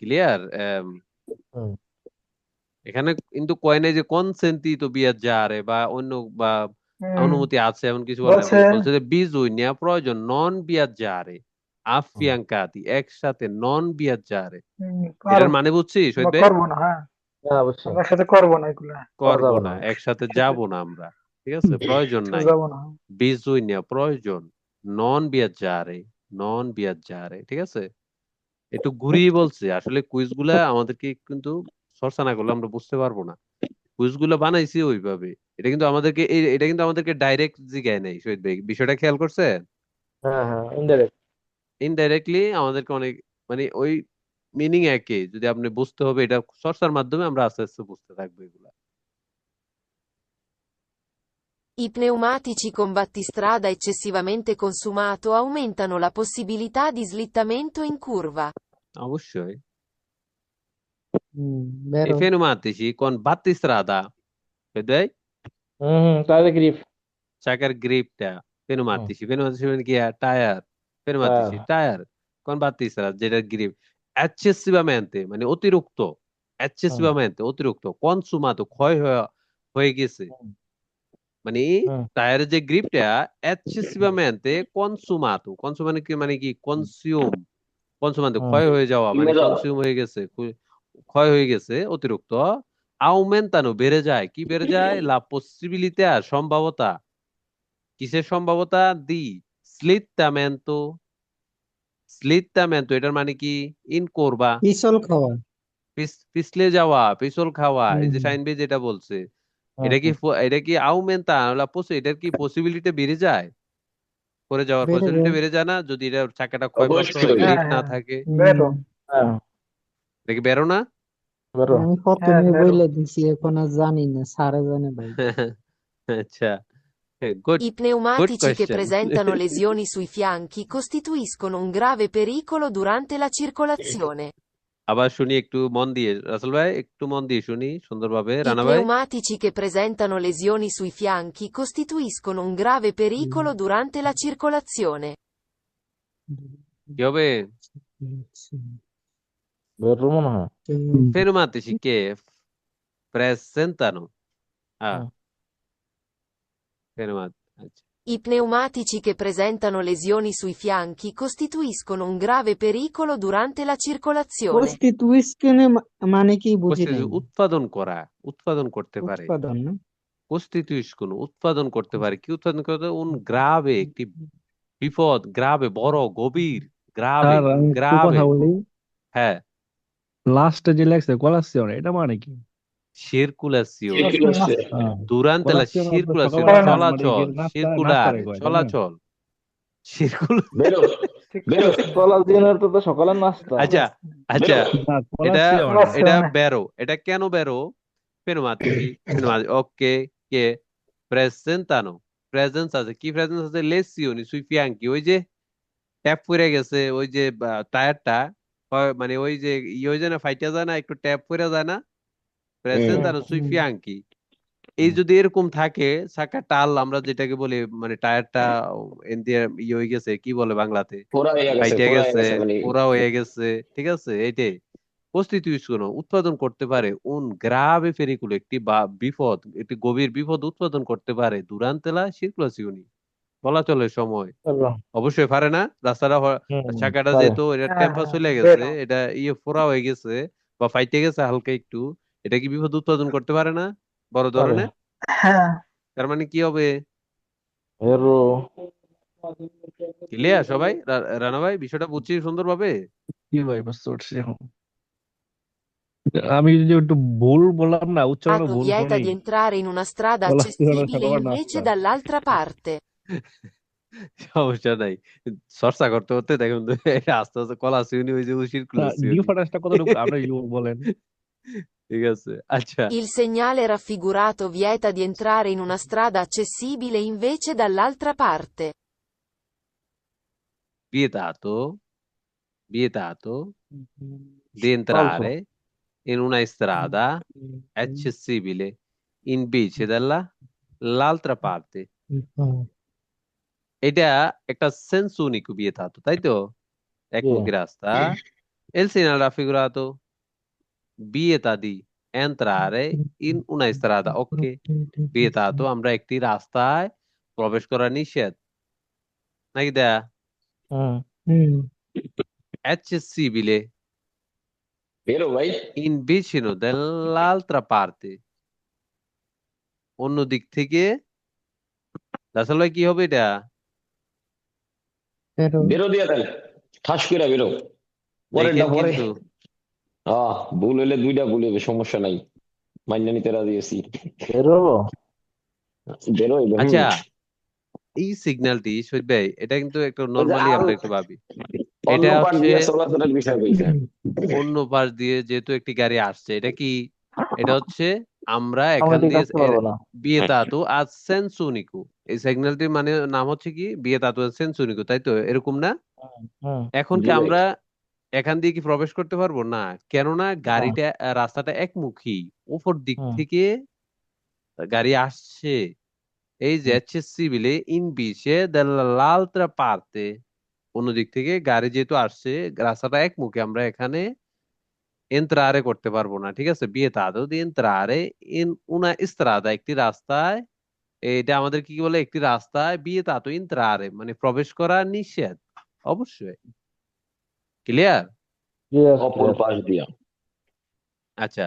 S3: ক্লিয়ার?
S5: হুম।
S3: এখানে কিন্তু কয় নাই যে কনসেন্টি তো বিয়াজ্জারে বা অন্য, বা অনুমতি আছে এমন কিছু বলে না।
S1: বলছে
S3: বলছে যে বিজুইনিয়া প্রয়োজন, নন বিয়াজ্জারে,
S5: হুম।
S3: আফিয়াঙ্কাতি, একসাথে, নন বিয়াজ্জারে। এটার
S1: পারবো,
S3: মানে বুঝছিস
S1: আমরা
S3: হইবে?
S1: করবো না, হ্যাঁ,
S5: হ্যাঁ, অবশ্যই
S1: আমরা সাথে করবো না এগুলা,
S5: করা
S3: করবো
S5: যাবে
S3: না,
S5: না।
S3: একসাথে যাব না আমরা, ঠিক আছে, প্রয়োজন
S1: একসাথে
S3: নাই।
S1: যাবো না।
S3: বিজুইনিয়া প্রয়োজন, নন বিয়াজ্জারে, নন বিয়াজ্জারে, ঠিক আছে। একটু ঘুরিয়ে বলছে, আসলে কুইজ গুলা আমাদেরকে কিন্তু চর্চা না করলে আমরা বুঝতে পারবো না। কুইজ গুলো বানাইছি ওইভাবে, এটা কিন্তু আমাদেরকে এটা কিন্তু আমাদেরকে ডাইরেক্ট জিগায় নাই, শহীদ ভাই, বিষয়টা খেয়াল করছেন?
S5: হ্যাঁ, হ্যাঁ, ইনডাইরেক্ট।
S3: ইনডাইরেক্টলি আমাদেরকে অনেক, মানে ওই মিনিং একই, যদি আপনি বুঝতে হবে, এটা চর্চার মাধ্যমে আমরা আস্তে আস্তে বুঝতে থাকবো এগুলা।
S2: I pneumatici con battistrada eccessivamente consumato aumentano la possibilità di slittamento in curva.
S3: অবশ্যই। I
S1: বেরো।
S3: pneumatici con battistrada, শহীদ ভাই,
S5: তাহলে গ্রিপ।
S3: চাকার গ্রিপটা, pneumatici মানে কি? Tyre, pneumatici tyre, con battistrada যেটা গ্রিপ, eccessivamente মানে অতিরিক্ত, eccessivamente অতিরিক্ত, consumato ক্ষয় হয়ে গেছে, মানে টায়ারের যে গ্রিপটা eccessivamente consumato, মানে কি? মানে কি কনসুমাতে ক্ষয় হয়ে যাওয়া, মানে
S4: ইংরেজি
S3: কনজিউম হয়ে গেছে, ক্ষয় হয়ে গেছে, অতিরিক্ত। আউমেন্তানো বেড়ে যায়, কি বেড়ে যায়? লা পসিবিলিতা, সম্ভাবতা, কিসের সম্ভাবতা? দি স্লিতামেন্তো, স্লিতামেন্টো এটার মানে কি? ইন করবা,
S1: পিছল খাওয়া।
S3: পিছলে যাওয়া, পিছল খাওয়া। এই যে
S1: হুম।
S3: শাইন ভাই যেটা বলছে,
S8: হুম,
S3: এটা কি আউমেন্তা এটার কি পসিবিলিটি বেড়ে যায়? পড়ে যাওয়ার
S1: বেড়ে
S3: পসিবিলিটি
S1: যায়।
S3: বেড়ে যায় না যদি এটা চাকাটা ক্ষয়প্রাপ্ত হয়,
S4: অবশ্যই।
S3: গ্রিপ না থাকে?
S8: বেরো।
S1: হুম।
S8: হ্যাঁ,
S3: এটা কি বেরো না?
S8: বেরো।
S1: আমি প্রথমে বইলে দিছি, এখন আর জানি না, স্যারে জানে ভাই।
S3: আচ্ছা, good
S2: I
S3: good
S2: pneumatici che
S3: question.
S2: presentano lesioni sui fianchi costituiscono un grave pericolo durante la circolazione.
S3: আবার শুনি একটু মন দিয়ে, রাসেল ভাই একটু মন দিয়ে শুনি সুন্দরভাবে।
S2: I
S3: রানা ভাই,
S2: pneumatici che presentano lesioni sui fianchi costituiscono un grave pericolo durante la circolazione.
S3: কি হবে?
S8: বেরো মনে হয়।
S3: Pneumatici che presentano,
S8: হুম।
S3: pneumatici, আচ্ছা।
S2: I pneumatici che presentano lesioni sui fianchi costituiscono un grave pericolo durante la circolazione.
S1: কনস্টিটিউশনে মানে কি বুঝি নাই।
S3: উৎপাদন করা, উৎপাদন করতে পারে।
S1: উৎপাদন না?
S3: কনস্টিটিউশন উৎপাদন করতে পারে। কি উৎপাদন করতে? গ্রাবে একটি বিপদ, গ্রাবে বড় গভীর, গ্রাবে
S7: স্যার আমি একটু
S3: গ্রাবে।
S7: কথা বলি,
S3: হ্যাঁ,
S7: লাস্টে যে লেগছে কলাসিয়ন এটা মানে কি?
S3: সিরকুলাসিওন,
S8: হ্যাঁ।
S3: durante la
S7: কলাসিয়ন আপনার
S3: circolazione,
S7: সকালবেলা মানে
S3: চলাচল,
S7: নাস্তারে
S3: circulare,
S7: কয়, তাই না?
S3: চলাচল,
S4: বেরো বেরো
S6: কলাজিনের তো সকালের নাস্তা।
S3: আচ্ছা আচ্ছা,
S4: বেরো।
S7: না
S3: এটা
S7: কলাসিয়ন
S3: এটা বেরো, এটা কেন বেরো? Pneumatici, ওকে, কে প্রেজেন্টানো, প্রেজেন্স আছে, কি প্রেজেন্স আছে? লেসিওনি সুই ফিয়াঙ্কি, ওই যে ট্যাপ পড়ে গেছে, ওই যে টায়ারটা মানে ওই যে হয়ে যায় না, ফাইটা যায় না, একটু ট্যাপ পড়ে যায় না, প্রেজেন্টানো সুই ফিয়াঙ্কি। এই যদি এরকম থাকে, চাকা টাল আমরা যেটাকে বলি, মানে টায়ারটা এন দিয়ে হয়ে গেছে, কি বলে বাংলাতে?
S4: পোড়া হয়ে গেছে,
S3: ফাইটে
S4: পোড়া হয়ে
S3: গেছে,
S4: গেছে মানে
S3: পোড়া হয়ে গেছে, ঠিক আছে? এইটাই কনস্টিটিউশন উৎপাদন করতে পারে, গ্রাভে পেরিকুলো একটি বিপদ, একটি গভীর বিপদ উৎপাদন করতে পারে দুরান্তেলা সিরকুলাসিওনি, চলাচলের সময়।
S8: বেরো।
S3: অবশ্যই পারে না, রাস্তাটা
S8: হুম,
S3: চাকাটা
S8: পারে।
S3: যেহেতু এটা টেম্পার চলে গেছে, এটা ফোড়া হয়ে গেছে বা ফাইটে গেছে হালকা একটু, এটা কি বিপদ উৎপাদন করতে পারে না বড়
S8: পারে।
S3: ধরনের? তার মানে কি হবে?
S8: বেরো।
S3: ক্লিয়ার সবাই? রানা ভাই বিষয়টা বুঝছি সুন্দরভাবে?
S7: কি ভাই বুঝতে পারছি এখন। আমি যদি একটু ভুল বললাম না, উচ্চারণে ভুল
S2: Vieta
S7: শুনি,
S2: di entrare in una strada
S7: কলাসিয়নের
S2: accessibile
S7: সকালের
S2: invece
S7: নাস্তা।
S2: dall'altra parte.
S3: সমস্যা নাই, চর্চা করতে করতে দেখুন তো, এটা আস্তে আস্তে কলাসিওনি হয়ে যাবে সিরকুলাসিওনি।
S7: ডিফারেন্সটা কতটুকু আপনি বলেন।
S3: ঠিক আছে, আচ্ছা।
S2: Il segnale raffigurato vieta di entrare in una strada accessibile invece dall'altra parte.
S3: Vietato, vietato di
S8: Falso.
S3: entrare in una strada accessibile invece dall'altra parte. এটা একটা সেন্স উনিকো vietato, তাই তো? একমুখী রাস্তা। El segnale raffigurato vieta di entrare in una strada, okay. vietato আমরা একটি রাস্তায় প্রবেশ করা নিষেধ, নাকি দেয়া?
S8: হুম।
S3: accessibile
S4: বেরো ভাই।
S3: in vicino dell'altra parte, অন্য দিক থেকে। আসলে কি হবে এটা?
S4: বেরো দিয়া দেন, ঠাস করে বেরো। পরেরটা
S3: দেখেন
S4: পরে।
S3: কিন্তু
S4: ভুল হইলে দুইটা ভুল হবে, সমস্যা নাই, মান্য নিতে রাজি আছি।
S8: বেরো।
S4: বেরো হইলো।
S3: আচ্ছা, এই সিগন্যালটি শহীদ ভাই, এটা কিন্তু একটা নর্মালি আমরা একটু ভাবি,
S4: অন্য
S3: এটা
S4: পার
S3: হচ্ছে
S4: দিয়ে চলাচলের বিষয় কইছে।
S3: অন্য পাশ দিয়ে যেহেতু একটি গাড়ি আসছে, এটা কি? এটা হচ্ছে আমরা
S8: আমি
S3: এখান
S8: ঠিক
S3: দিয়ে
S8: আসতে পারবো না।
S3: বিয়েতাতু আজ সেন্সুনিকু, এই সিগন্যালটির মানে নাম হচ্ছে কি বিয়েতাতু আজ সেন্সুনিকু, তাই তো? এরকম না?
S8: হুম।
S3: এখন
S4: জি
S3: কি
S4: ভাই।
S3: আমরা এখান দিয়ে কি প্রবেশ করতে পারবো না? কেননা
S8: হ্যাঁ।
S3: গাড়িটা রাস্তাটা একমুখী, উপর দিক
S8: হুম।
S3: থেকে গাড়ি আসছে। এই যে accessibile invece dall'altra parte, অন্য দিক থেকে গাড়ি যেহেতু আসছে, রাস্তাটা একমুখী, আমরা এখানে entrare করতে পারবো না, ঠিক আছে? vietato di entrare in una strada, একটি রাস্তায়, এটা আমাদের কি বলে, একটি রাস্তায় vietato entrare মানে প্রবেশ করা নিষেধ। অবশ্যই ক্লিয়ার?
S8: Yes,
S4: অপর
S8: yes.
S4: পাশ দিয়া।
S3: আচ্ছা,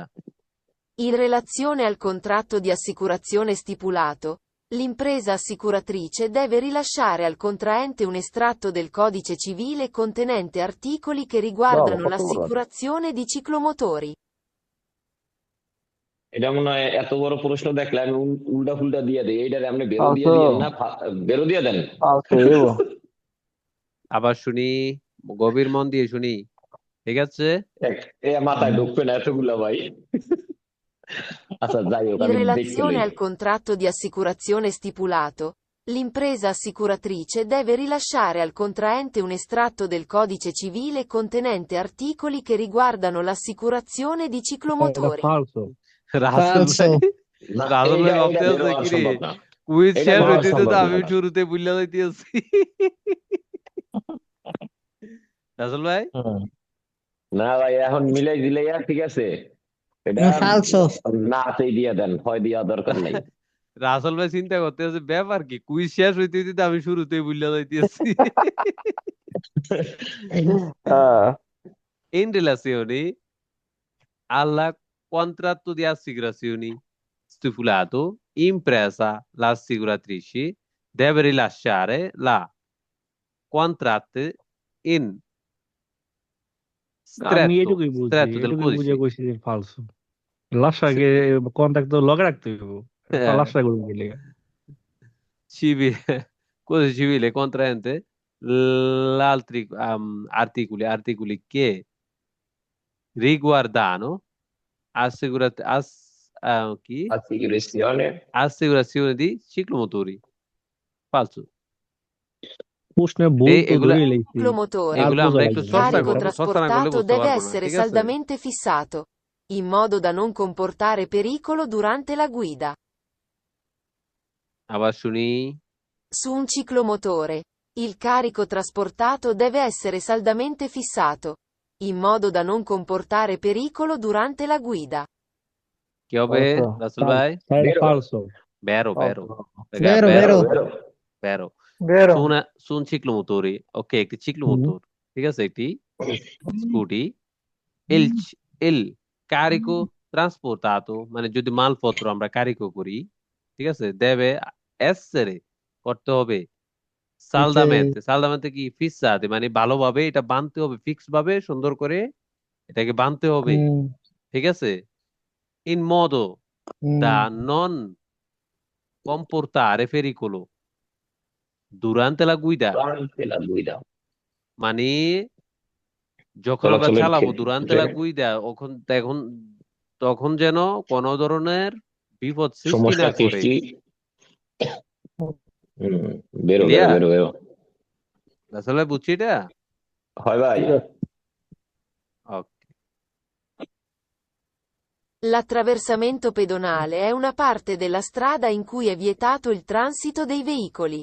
S2: In relazione al contratto di assicurazione stipulato, L'impresa assicuratrice deve rilasciare al contraente un estratto del codice civile contenente articoli che
S8: Bravo,
S2: riguardano
S8: কত বড়?
S2: l'assicurazione di ciclomotori.
S4: এটা মনে হয় এত বড় প্রশ্ন দেখলে আমি উল্টা ফুলটা দিয়ে দিই, এইটারে আপনি বেরো দিয়ে
S8: ফালতু
S4: দিয়েন না, বেরো দিয়ে দেন।
S8: ফালতু এবো
S3: আবার শুনি, গভীর মন দিয়ে শুনি, ঠিক আছে?
S4: এ মাথায় ঢুকবে না এতগুলা ভাই। আচ্ছা যাই হোক,
S2: In
S4: আমি দেখতে
S2: relazione
S4: লই।
S2: al contratto di assicurazione stipulato, l'impresa assicuratrice deve rilasciare al contraente un estratto del codice civile contenente articoli che riguardano l'assicurazione di
S7: এটা
S2: ciclomotori.
S7: ফালসো।
S3: রাসেল
S1: Falso.
S3: ভাই,
S4: না,
S3: রাসেল ভাই
S4: এইটা
S3: ভাবতে
S4: বের
S3: আছে
S4: হওয়া
S3: কি রে,
S4: সম্ভব না,
S3: কুইজ
S4: এটা
S3: শেষ
S4: বের হওয়া
S3: হইতে তো
S4: সম্ভব
S3: আমি
S4: না।
S3: শুরুতে বুঝলে যাইতেছি। রাসেল ভাই,
S8: হুম
S4: না ভাই, এখন মিলাই দিলাইয়া ঠিক আছে, এটা
S1: Falso.
S4: নাতেই দিয়ে দেন, হয় দেওয়া দরকার নাই।
S3: রাসেল ভাই চিন্তা করতে আছে ব্যাপার কি, কুইজ শেষ হইতে হইতে তো আমি শুরুতেই বুঝলে যাইতেছি। In relazione alla contratto di assicurazioni stipulato, impresa l'assicuratrice deve rilasciare la contratte in
S7: আমি
S3: stretto
S7: এটুকুই বুঝি,
S3: stretto del
S7: এটুকুই বুঝে
S3: codice.
S7: কইছি যে ফালসো। লাশাকে কন্টাক্ট তো লগে রাখতে হইব। লাশা করবো গেলে।
S3: Civile, codice civile contraente l'altri articoli che riguardano chi?
S4: Assicurazione.
S3: Assicurazione di ciclomotori. Falso.
S7: প্রশ্নে ভুল তো
S3: এগুলা
S7: ধরেই লাইছি।
S2: Ciclomotore.
S3: এগুলো আমরা একটু
S2: Il
S3: চর্চা
S2: carico
S3: করবো, চর্চা না করলে
S2: trasportato
S3: বুঝতে
S2: deve
S3: পারবো না,
S2: essere
S3: ঠিক আছে?
S2: saldamente fissato, in modo da non comportare pericolo durante la guida.
S3: আবার শুনি,
S2: Su un ciclomotore, il carico trasportato deve essere saldamente fissato, in modo da non comportare pericolo durante la guida.
S3: কি হবে
S8: ফালসো
S3: রাসেল ভাই?
S7: এটা
S4: Vero.
S7: ফালসো।
S3: Vero, vero. Raga,
S1: Vero,
S3: vero,
S1: vero.
S3: vero.
S1: Vero.
S3: Su un ciclomotori, ok, একটি ciclomotor, ঠিক আছে, একটি scooty, il carico trasportato, মানে যদি মালপত্র আমরা কারিকো করি, ঠিক আছে, deve essere, করতে হবে, সালদামেন্তে কি ফিক্সাতে, মানে ভালোভাবে এটা বাঁধতে হবে, ফিক্স ভাবে সুন্দর করে এটাকে বাঁধতে হবে, ঠিক আছে, in modo da non comportare pericolo durante la guida,
S4: Durante la guida.
S3: মানে যখন আমরা
S4: চলাচলের
S3: চালাবো
S4: ক্ষেত্রে।
S3: durante la guida, তখন যেন কোনো ধরনের বিপদ সৃষ্টি
S4: সমস্যা
S3: না করে।
S4: সৃষ্টি। বেরো বেরো
S3: Clear?
S4: বেরো বেরো।
S3: আসলে বুঝছি এটা?
S4: হয় ভাই।
S3: Okay.
S2: L'attraversamento pedonale è una parte della strada in cui è vietato il transito dei veicoli.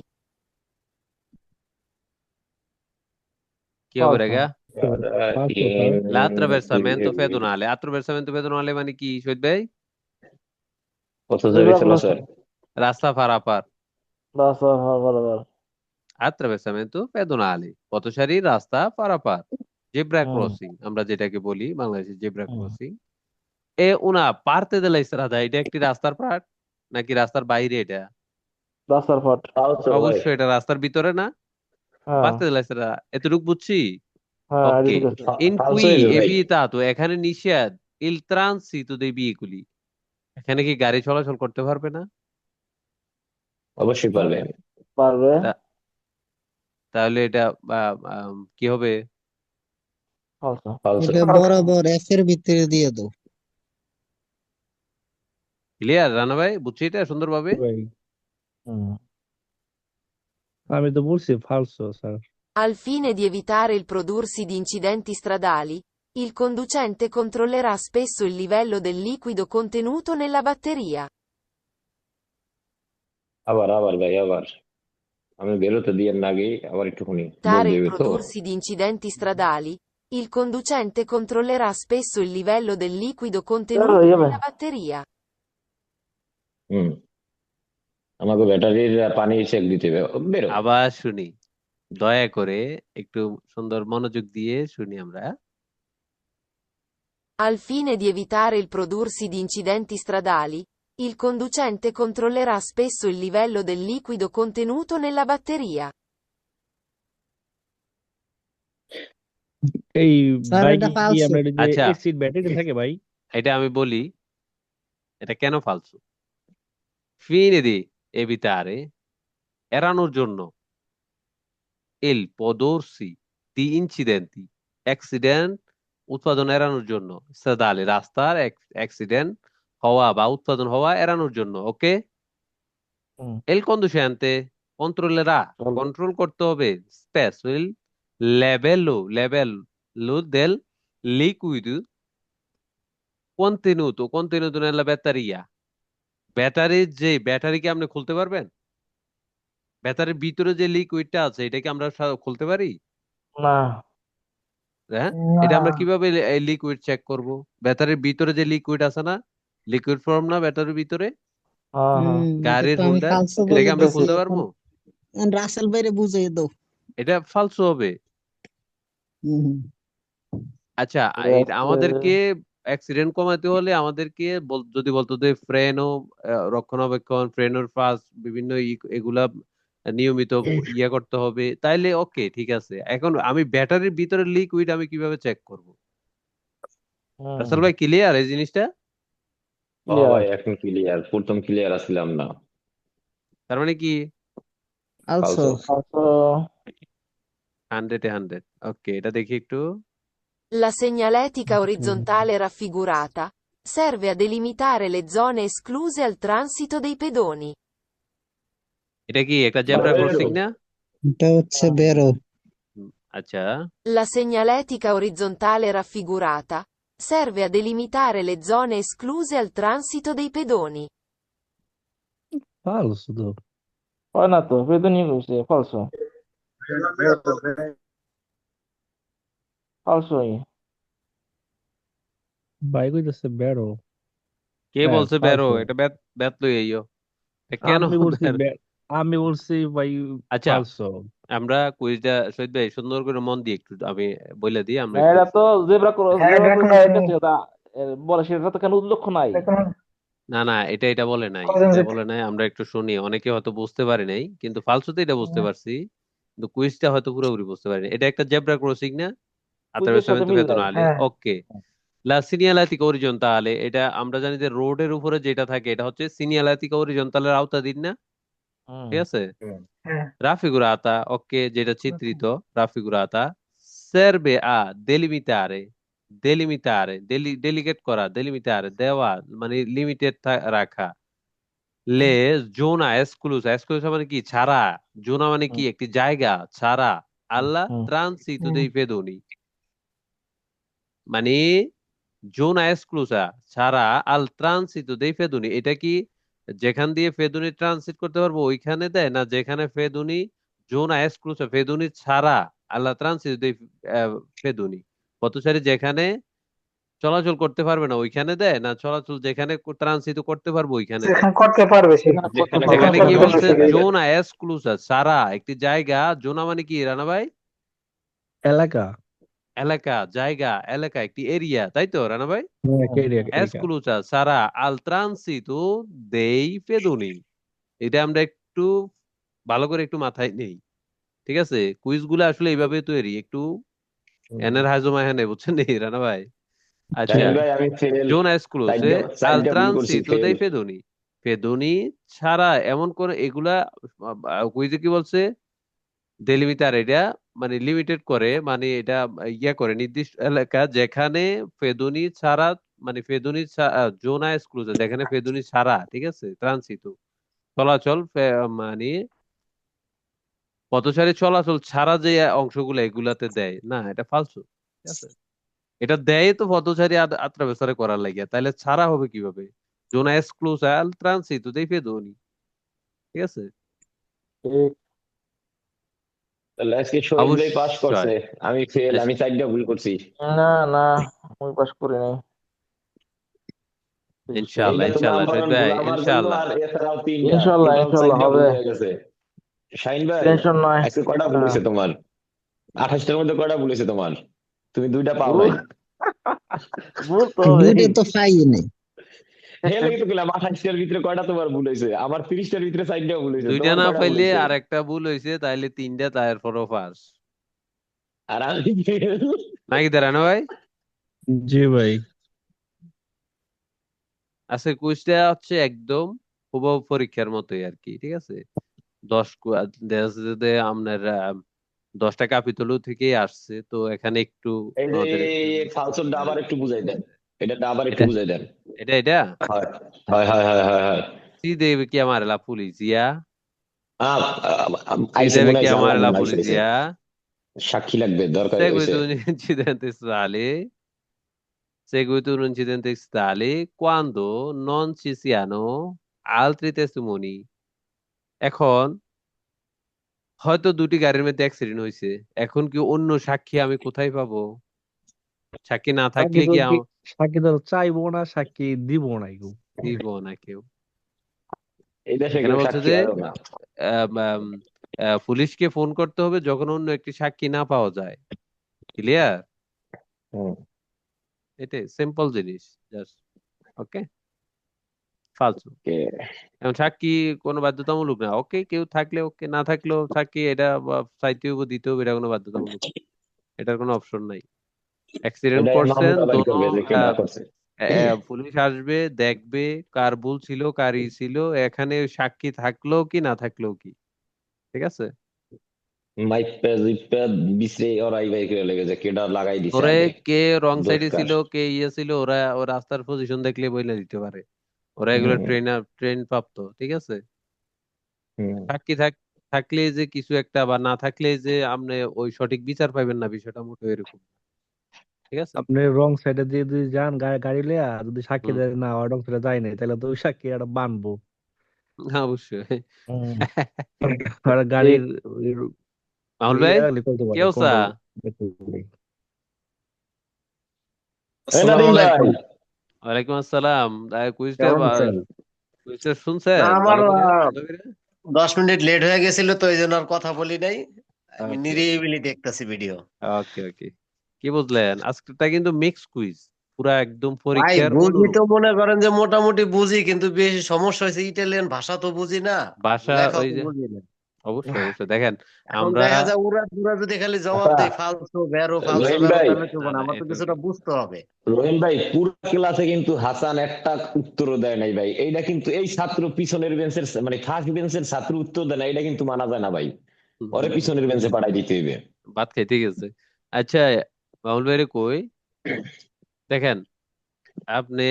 S3: কি হবে রেগা?
S4: তিন,
S3: L'attraversamento pedonale. Attraversamento pedonale মানে কি শহীদ ভাই?
S4: পথচারী চলাচল।
S3: রাস্তা পারাপার।
S8: বরাবর
S3: Attraversamento pedonale, পথচারী রাস্তা পারাপার, জেব্রা ক্রসিং আমরা যেটাকে বলি বাংলাদেশে জেব্রা ক্রসিং। এ una parte della strada, এটা একটি রাস্তার পার্ট নাকি রাস্তার বাইরে? এটা
S8: রাস্তার পাট
S3: অবশ্যই এটা রাস্তার ভিতরে না, parte della strada, এতটুকু বুঝছি। ওকে, in cui è vietato, এখানে নিষেধ, il transito dei veicoli, এখানে কি গাড়ি চলাচল করতে পারবে না?
S4: অবশ্যই পারবে।
S8: পারবে
S3: তাহলে এটা কি হবে?
S1: এটা বরাবর এফ এর ভিতরে দিয়ে দাও।
S3: ক্লিয়ার রানা ভাই, বুঝছি এটা সুন্দরভাবে?
S7: আমি তো বলছি ফালসো sir.
S2: Al fine di evitare il prodursi di incidenti stradali, il conducente controllerà spesso il livello del liquido contenuto nella batteria.
S4: আবার ভাই আবার আমি বেরোতে দিয়ে আগে আবার একটুখানি
S2: Evitare il
S4: দেবে তো।
S2: prodursi di incidenti stradali, il conducente controllerà spesso il livello del liquido contenuto nella batteria.
S4: আমাকে ব্যাটারির পানি চেক দিতে হবে। বেরো।
S3: আবার শুনি, দয়া করে একটু সুন্দর মনোযোগ দিয়ে শুনি আমরা।
S2: Al fine di evitare il prodursi di incidenti stradali, Il conducente controllerà spesso il livello del liquido contenuto nella batteria.
S7: এই
S1: স্যার এটা
S7: বাইকে কি
S1: ফালসু।
S7: আমরা যে
S3: আচ্ছা
S7: এসিড ব্যাটারি থাকে ভাই?
S3: এটা আমি বলি এটা কেন ফালসু fine di evitare erano giorno il prodursi di incidenti accident উৎপাদন এড়ানোর জন্য stradali রাস্তার accident হওয়া বা উৎপাদন হওয়া এড়ানোর জন্য ওকে
S8: হুম,
S3: il conducente controllerà
S8: চলো।
S3: কন্ট্রোল করতে হবে spesso il livello del liquido contenuto nella batteria battery কি আপনি খুলতে পারবেন ব্যাটারির ভিতরে যে লিকুইডটা আছে এটা কি আমরা খুলতে পারি
S8: না,
S3: হ্যাঁ এটা আমরা কিভাবে লিকুইড চেক করব ব্যাটারির ভিতরে যে লিকুইড আছে না লিকুইড ফর্ম না ব্যাটারির ভিতরে
S8: হ্যাঁ হ্যাঁ,
S1: এটা
S3: গাড়ির
S1: তো আমি
S3: হোল্ডার
S1: ফালসু
S3: এটা কি
S1: বলে
S3: আমরা
S1: দিছি
S3: খুলতে
S1: এখন
S3: পারবো
S1: রাসেল ভাইরে বুঝিয়ে দাও।
S3: এটা ফালসু হবে
S1: হুম,
S3: আচ্ছা আমাদেরকে অ্যাক্সিডেন্ট কমাতে হলে আমাদেরকে যদি বলতো যে ফ্রেনও রক্ষণাবেক্ষণ ফ্রেনের ফাঁস বিভিন্ন এগুলা নিয়মিত ইয়ে করতে হবে তাইলে ওকে ঠিক আছে এখন আমি ব্যাটারির ভিতরে লিকুইড আমি কিভাবে চেক করব
S8: হুম,
S3: রাসেল ভাই ক্লিয়ার এই জিনিসটা
S4: ও
S8: clear।
S4: ভাই এখন ক্লিয়ার, প্রথম ক্লিয়ার আসলাম না।
S3: তার মানে কি
S1: আলসো
S4: ফালসো।
S8: Also,
S3: 100 ওকে এটা দেখি একটু
S2: La segnaletica orizzontale raffigurata serve a delimitare le zone escluse al transito dei pedoni.
S3: এটা কি একটা জেব্রা ক্রসিং না
S1: এটা হচ্ছে বেরো।
S3: আচ্ছা
S2: La segnaletica orizzontale raffigurata serve a delimitare le zone escluse al transito dei pedoni.
S7: ফালসু তো।
S8: হয় না তো, বেদনী কইছে, falso। Falso ই।
S7: বাইক হইতেছে বেরো।
S3: কে
S7: হ্যাঁ,
S3: বলছে বেরো
S7: falso।
S3: এটা ব্যাত লই আইও কেন
S7: আমি বলছি ভাই
S3: আচ্ছা
S7: ফালসো।
S3: আমরা কুইজটা শহীদ ভাই সুন্দর করে মন দিয়ে একটু আমি বলে দিই আমরা
S8: না,
S3: একটু
S8: এটা তো জেব্রা ক্রস বলে, সেটা তো কেন উল্লেখ নাই।
S3: না এটা বলে নাই এটা বলে নাই আমরা একটু শুনি অনেকে হয়তো বুঝতে পারি নাই কিন্তু ফালসুতে এটা বুঝতে পারছি কিন্তু কুইজটা হয়তো পুরোপুরি বুঝতে পারিনি এটা একটা জেব্রা ক্রসিং না
S8: কুইজের সাথে
S3: attraversamento
S8: মিল নাই।
S3: pedonale ওকে la segnaletica orizzontale এটা আমরা জানি যে রোডের উপরে যেটা থাকে এটা হচ্ছে segnaletica orizzontale এর আওতাধীন না
S8: হুম,
S3: ঠিক আছে raffigurata ওকে যেটা চিত্রিত raffigurata serve a delimitare delicate করা delimitare দেওয়া মানে লিমিটেড রাখা লে জোনা এসক্লুসা মানে কি ছাড়া জোনা মানে কি একটি জায়গা ছাড়া আল্লাহ
S8: হুম,
S3: ট্রানসিটো dei pedoni মানে জোনা এসক্লুসা ছাড়া আল ট্রানসিটো dei pedoni এটা কি যেখান দিয়ে ফেদুনি ট্রানজিট করতে পারবো ওইখানে দেয় না যেখানে ফেদুনি জোনা এসক্লুসা ফেদুনি ছাড়া আল্লাহ ট্রানসিটো dei pedoni পথচারী যেখানে চলাচল করতে পারবে না ওইখানে দেয় না চলাচল যেখানে ট্রানজিট করতে পারবো ওইখানে দেয়
S8: করতে পারবে
S3: সেখানে কি বলছে জোনা এসক্লুসা ছাড়া একটি জায়গা জোনা মানে কি রানা ভাই
S7: এলাকা।
S3: এলাকা একটি এরিয়া তাই তো রানা ভাই
S7: এরিয়া।
S3: এসক্লুসা সারা আল ট্রানসিটো দেই পেদুনি এটা আমরা একটু ভালো করে একটু মাথায় নেই ঠিক আছে কুইজ গুলো আসলে এইভাবে তৈরি একটু এনের হাজমা হ্যাঁ বুঝছেন নি রানা ভাই আচ্ছা
S4: জাহিদ ভাই আমি ফেল,
S3: জোনা এসক্লুসে আল
S4: সাইডটা ভুল করছি,
S3: ট্রানসিটো
S4: ফেল।
S3: দেই পেদুনি ছাড়া এমন করে এগুলা কুইজে কি বলছে ডেলিমিটার এটা মানে লিমিটেড করে মানে এটা ইয়া করে নির্দিষ্ট এলাকা যেখানে ফেদুনি ছাড়া মানে ফেদুনি জোনা এক্সক্লুসিভ যেখানে ফেদুনি ছাড়া ঠিক আছে ট্রানজিট চলাচল মানে পথচারী চলাচল ছাড়া যে অংশগুলো এগুলাতে দেয় না এটা ফালতু ঠিক আছে এটা দেয় তো পথচারী আত্রা বেসারে করার লাগিয়া তাহলে ছাড়া হবে কিভাবে জোনা এক্সক্লুসিভ ট্রানজিট দেই ফেদুনি ঠিক আছে
S8: ঠিক।
S4: তাহলে আজকে শহীদ ভাই পাস করছে,
S3: অবশ্যই
S4: আমি ফেল, আমি সাইডটা ভুল করছি।
S8: না না, আমি পাস করি নাই।
S3: ইনশাআল্লাহ
S4: এইবার তোমরা
S3: শহীদ
S4: আমার
S3: ভাই
S4: গোলামার জন্য
S3: ইনশাআল্লাহ
S4: আর এছাড়াও তিনটা,
S8: ইনশাআল্লাহ,
S4: টোটাল
S8: ইনশাআল্লাহ
S4: সাইডটা ভুল
S8: হবে।
S4: হয়ে গেছে। শাহিন ভাই
S8: টেনশন নয়।
S4: আজকে কয়টা ভুল হয়েছে তোমার? 28টার মধ্যে কয়টা ভুল হয়েছে তোমার? তুমি 2টা পাও নাই।
S8: ভুল তো হবে।
S1: দুইটা তো পাই নাই।
S4: হে লেগে তো গেলাম 28টার ভিতরে কয়টা তোমার ভুল হয়েছে? আমার 30টার ভিতরে 4টা ভুল হয়েছে,
S3: দুইটা
S4: তোমার
S3: না
S4: কয়টা ভুল
S3: পাইলে
S4: হয়েছে?
S3: আর একটা ভুল হয়েছে, তাইলে 3টা, তারপরও পাস।
S4: আর আমি fail।
S3: নাকি দাঁড়ানো ভাই?
S7: জি ভাই।
S3: আজকে কুইজটা হচ্ছে একদম হুবহু পরীক্ষার মতোই আর কি, ঠিক আছে? 10 দেখা যাচ্ছে যে আপনার 10টা ক্যাপিটাল থেকেই আসছে, তো এখানে একটু
S4: এই যে
S3: আমাদের একটু
S4: এই ফালসুরটা আবার একটু বুঝাই দেন, এটা আবার একটু
S3: এটা
S4: বুঝাই দেন।
S3: এটা
S4: হয় হয় হয় হয় হয় হয়।
S3: শ্রীদেব কি আমার la polizia,
S4: আইসে
S3: শ্রীদেব
S4: মনে
S3: কি
S4: হয়েছে
S3: আমার
S4: আমার
S3: la
S4: মনে হয়েছে আইসে।
S3: polizia,
S4: সাক্ষী লাগবে, দরকার হয়েছে।
S3: seguito un incidente stradale, seguito un incidente stradale quando non ci siano altri testimoni। এখন হয়তো দুটি গাড়ির মধ্যে অ্যাক্সিডেন্ট হয়েছে, এখন কি অন্য সাক্ষী আমি কোথায় পাবো? সাক্ষী না
S7: সাক্ষী
S3: থাকলে
S7: তো
S3: কি
S7: সাক্ষী তো চাইবো না, সাক্ষী দিব না কেউ।
S3: দিব না কেউ?
S4: এই দেশে
S3: এখানে
S4: কেউ
S3: বলছে
S4: সাক্ষী
S3: যে
S4: হয় না।
S3: আম, আম, পুলিশকে ফোন করতে হবে যখন অন্য একটি সাক্ষী না পাওয়া যায়। ক্লিয়ার?
S4: হুম।
S3: এটাই সিম্পল জিনিস, জাস্ট। ওকে, ফালতু।
S4: কে
S3: এখন সাক্ষী কোনো বাধ্যতামূলক না, ওকে, কেউ থাকলে ওকে, না থাকলেও সাক্ষী এটা চাইতে হবে, দিতে হবে, এটা কোনো বাধ্যতামূলক না। এটার কোনো অপশন নাই। অ্যাক্সিডেন্ট
S4: এটা
S3: করছেন
S4: মাহমুদা বাইর
S3: দোনো,
S4: করবে যে কেডা করছে।
S3: পুলিশ আসবে, দেখবে কার ভুল ছিল, কার ই ছিল, এখানে সাক্ষী থাকলেও কি না থাকলেও কি, ঠিক আছে?
S4: মাইপা জিপা বিছরে ওরাই বাই করে লেগে যে কেডা লাগাই দিছে
S3: ওরে
S4: আগে।
S3: কে রং
S4: দোষ
S3: সাইডে
S4: কার?
S3: ছিল, কে ইয়ে ছিল, ওরা ও রাস্তার পজিশন দেখলে বইলা দিতে পারে। ওরা এগুলো
S4: হুম
S3: ট্রেন প্রাপ্ত, ঠিক আছে?
S4: হুম।
S3: সাক্ষী থাকলে যে কিছু একটা, বা না থাকলে যে আপনি ওই সঠিক বিচার পাইবেন না, বিষয়টা মোটেও এরকম না, ঠিক আছে?
S7: আপনি রং সাইডে দিয়ে যদি যান গাড়ি লইয়া, যদি সাক্ষী
S3: হুম।
S7: দেয় না রং সাইডে যায় নাই, তাহলে তো ওই সাক্ষী এটা বানবো।
S3: অবশ্যই।
S7: হম। আর গাড়ির
S3: মাহুল ভাই,
S7: ইয়ে রাখলে করতে
S3: কি
S7: পারে,
S3: অবস্থা?
S7: কন্ট্রোল করতে পারে।
S4: নাদিম
S9: আসসালামু
S4: ভাই,
S9: আলাইকুম।
S3: ওয়ালাইকুম আসসালাম। কুইজটা
S9: কেমন আছেন?
S3: কুইজটা
S9: না,
S3: শুনছেন
S9: আমার
S3: ভালো করে, সুন্দর করে?
S9: 10 মিনিট লেট হয়ে গেছিল তো এই জন্য আর কথা বলি নাই। আমি
S3: ওকে
S9: নিরিবিলি দেখতেছি ভিডিও।
S3: ওকে ওকে। কি বুঝলেন? আজকেরটা কিন্তু মিক্স কুইজ, পুরা একদম
S9: ভাই
S3: পরীক্ষার
S9: বুঝি
S3: অনুরূপ।
S9: তো, মনে করেন যে মোটামুটি বুঝি, কিন্তু বেশি সমস্যা হয়েছে ইটালিয়ান ভাষা তো বুঝি না,
S3: ভাষা
S9: লেখাও
S3: ওই
S9: তো
S3: যে,
S9: বুঝি না।
S3: অবশ্যই অবশ্যই দেখেন।
S9: এখন
S3: আমরা
S9: দেখা যায় উড়া দুরা যদি খালি জবাব
S4: আচ্ছা
S9: দেয় ফালসো বেরো ফালসো
S4: রহিম
S9: বেরো,
S4: ভাই,
S9: তাহলে তো
S3: না
S9: না,
S3: না,
S9: আমার তো
S3: এটা
S9: কিছুটা বুঝতে হবে।
S4: রহিম ভাই পুরো ক্লাসে কিন্তু হাসান একটা উত্তরও দেয় নাই ভাই। এইটা কিন্তু এই ছাত্র পিছনের বেঞ্চের মানে ফার্স্ট বেঞ্চের ছাত্র উত্তর দেয় না, এটা কিন্তু মানা যায় না ভাই।
S3: হুম,
S4: ওরে
S3: হুম, হুম।
S4: পিছনের বেঞ্চে পাঠাই দিতে হইবে।
S3: ভাত খাইতে গেছে। আচ্ছা, মামুল ভাইরে কই, দেখেন, আপনি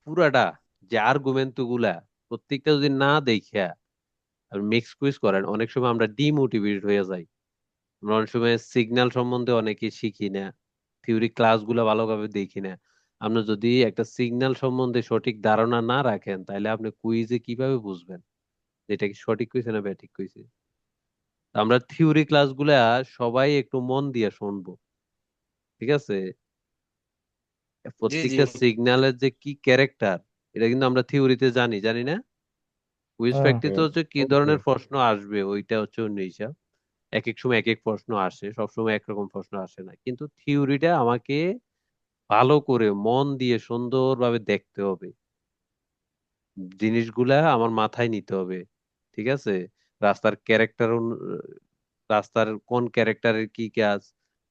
S3: পুরাটা যে আর্গুমেন্ট গুলা প্রত্যেকটা যদি না দেখা আপনি মিক্স কুইজ করেন, অনেক সময় আমরা ডিমোটিভেটেড হয়ে যাই। আমরা অনেক সময় সিগন্যাল সম্বন্ধে অনেকে শিখি না, থিওরি ক্লাসগুলো ভালোভাবে দেখি না। আপনি যদি একটা সিগন্যাল সম্বন্ধে সঠিক ধারণা না রাখেন, তাহলে আপনি কুইজে কিভাবে বুঝবেন যে এটা কি সঠিক কইছে না ব্যাঠিক কইছে? আমরা থিওরি ক্লাসগুলা সবাই একটু মন দিয়ে শুনবো, ঠিক আছে?
S9: জি জি।
S3: প্রত্যেকটা সিগন্যালের যে কি ক্যারেক্টার, এটা কিন্তু আমরা থিওরিতে জানি, জানি না? কুইজ
S7: হ্যাঁ,
S3: প্র্যাকটিসে
S4: হুম।
S3: হচ্ছে কি
S7: অবশ্যই।
S3: ধরনের প্রশ্ন আসবে, ওইটা হচ্ছে অন্য হিসাব। এক এক সময় এক এক প্রশ্ন আসে, সবসময় একরকম প্রশ্ন আসে না, কিন্তু থিওরিটা আমাকে ভালো করে মন দিয়ে সুন্দরভাবে দেখতে হবে, জিনিসগুলা আমার মাথায় নিতে হবে, ঠিক আছে? রাস্তার ক্যারেক্টার, রাস্তার কোন ক্যারেক্টারের কি কাজ,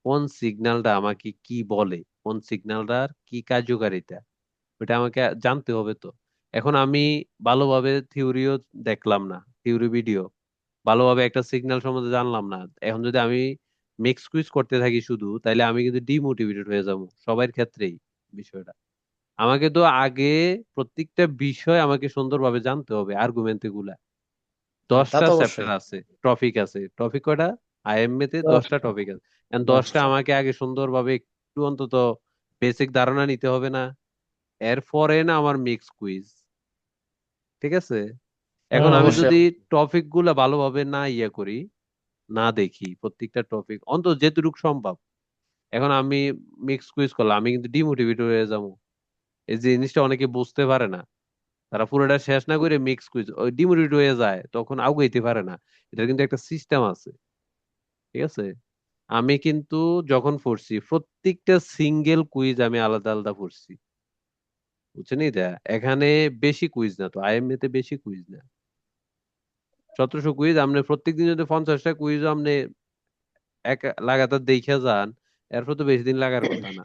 S3: কোন সিগন্যালটা আমাকে কি বলে, কোন সিগন্যালটার কি কার্যকারিতা, ওটা আমাকে জানতে হবে তো। এখন আমি ভালোভাবে থিওরিও দেখলাম না, থিওরি ভিডিও ভালোভাবে একটা সিগন্যাল সম্বন্ধে জানলাম না, এখন যদি আমি মিক্স কুইজ করতে থাকি শুধু, তাইলে আমি কিন্তু ডিমোটিভেটেড হয়ে যাবো সবার ক্ষেত্রেই। বিষয়টা আমাকে তো আগে প্রত্যেকটা বিষয় আমাকে সুন্দরভাবে জানতে হবে, আর্গুমেন্ট গুলা।
S9: তা
S3: 10টা
S9: তো
S3: চ্যাপ্টার
S9: অবশ্যই।
S3: আছে, টপিক আছে, টপিক কয়টা? আইএমএ তে 10টা
S9: 10টা।
S3: টপিক আছে। এখন 10টা
S9: 10টা।
S3: আমাকে আগে সুন্দরভাবে একটু অন্তত বেসিক ধারণা নিতে হবে না? এরপরে না আমার মিক্স কুইজ, ঠিক আছে? এখন
S7: হ্যাঁ,
S3: আমি
S9: অবশ্যই।
S3: যদি টপিক গুলা ভালোভাবে না ইয়ে করি, না দেখি প্রত্যেকটা টপিক অন্তত যেটুকু সম্ভব, এখন আমি মিক্স কুইজ করলাম, আমি কিন্তু ডিমোটিভেট হয়ে যাবো। এই যে জিনিসটা অনেকে বুঝতে পারে না, তারা পুরোটা শেষ না করে মিক্স কুইজ ওই ডিমোটিভেট হয়ে যায়, তখন আগাইতে পারে না। এটা কিন্তু একটা সিস্টেম আছে, ঠিক আছে? আমি কিন্তু যখন পড়ছি প্রত্যেকটা সিঙ্গেল কুইজ আমি আলাদা আলাদা পড়ছি, বুঝছেন এটা? এখানে বেশি কুইজ না, তো আইএমএ তে বেশি কুইজ না। 1700 কুইজ, আপনি প্রত্যেকদিন যদি 50টা কুইজ আপনি এক লাগাতার দেখে যান, এরপর তো বেশি দিন লাগার কথা না।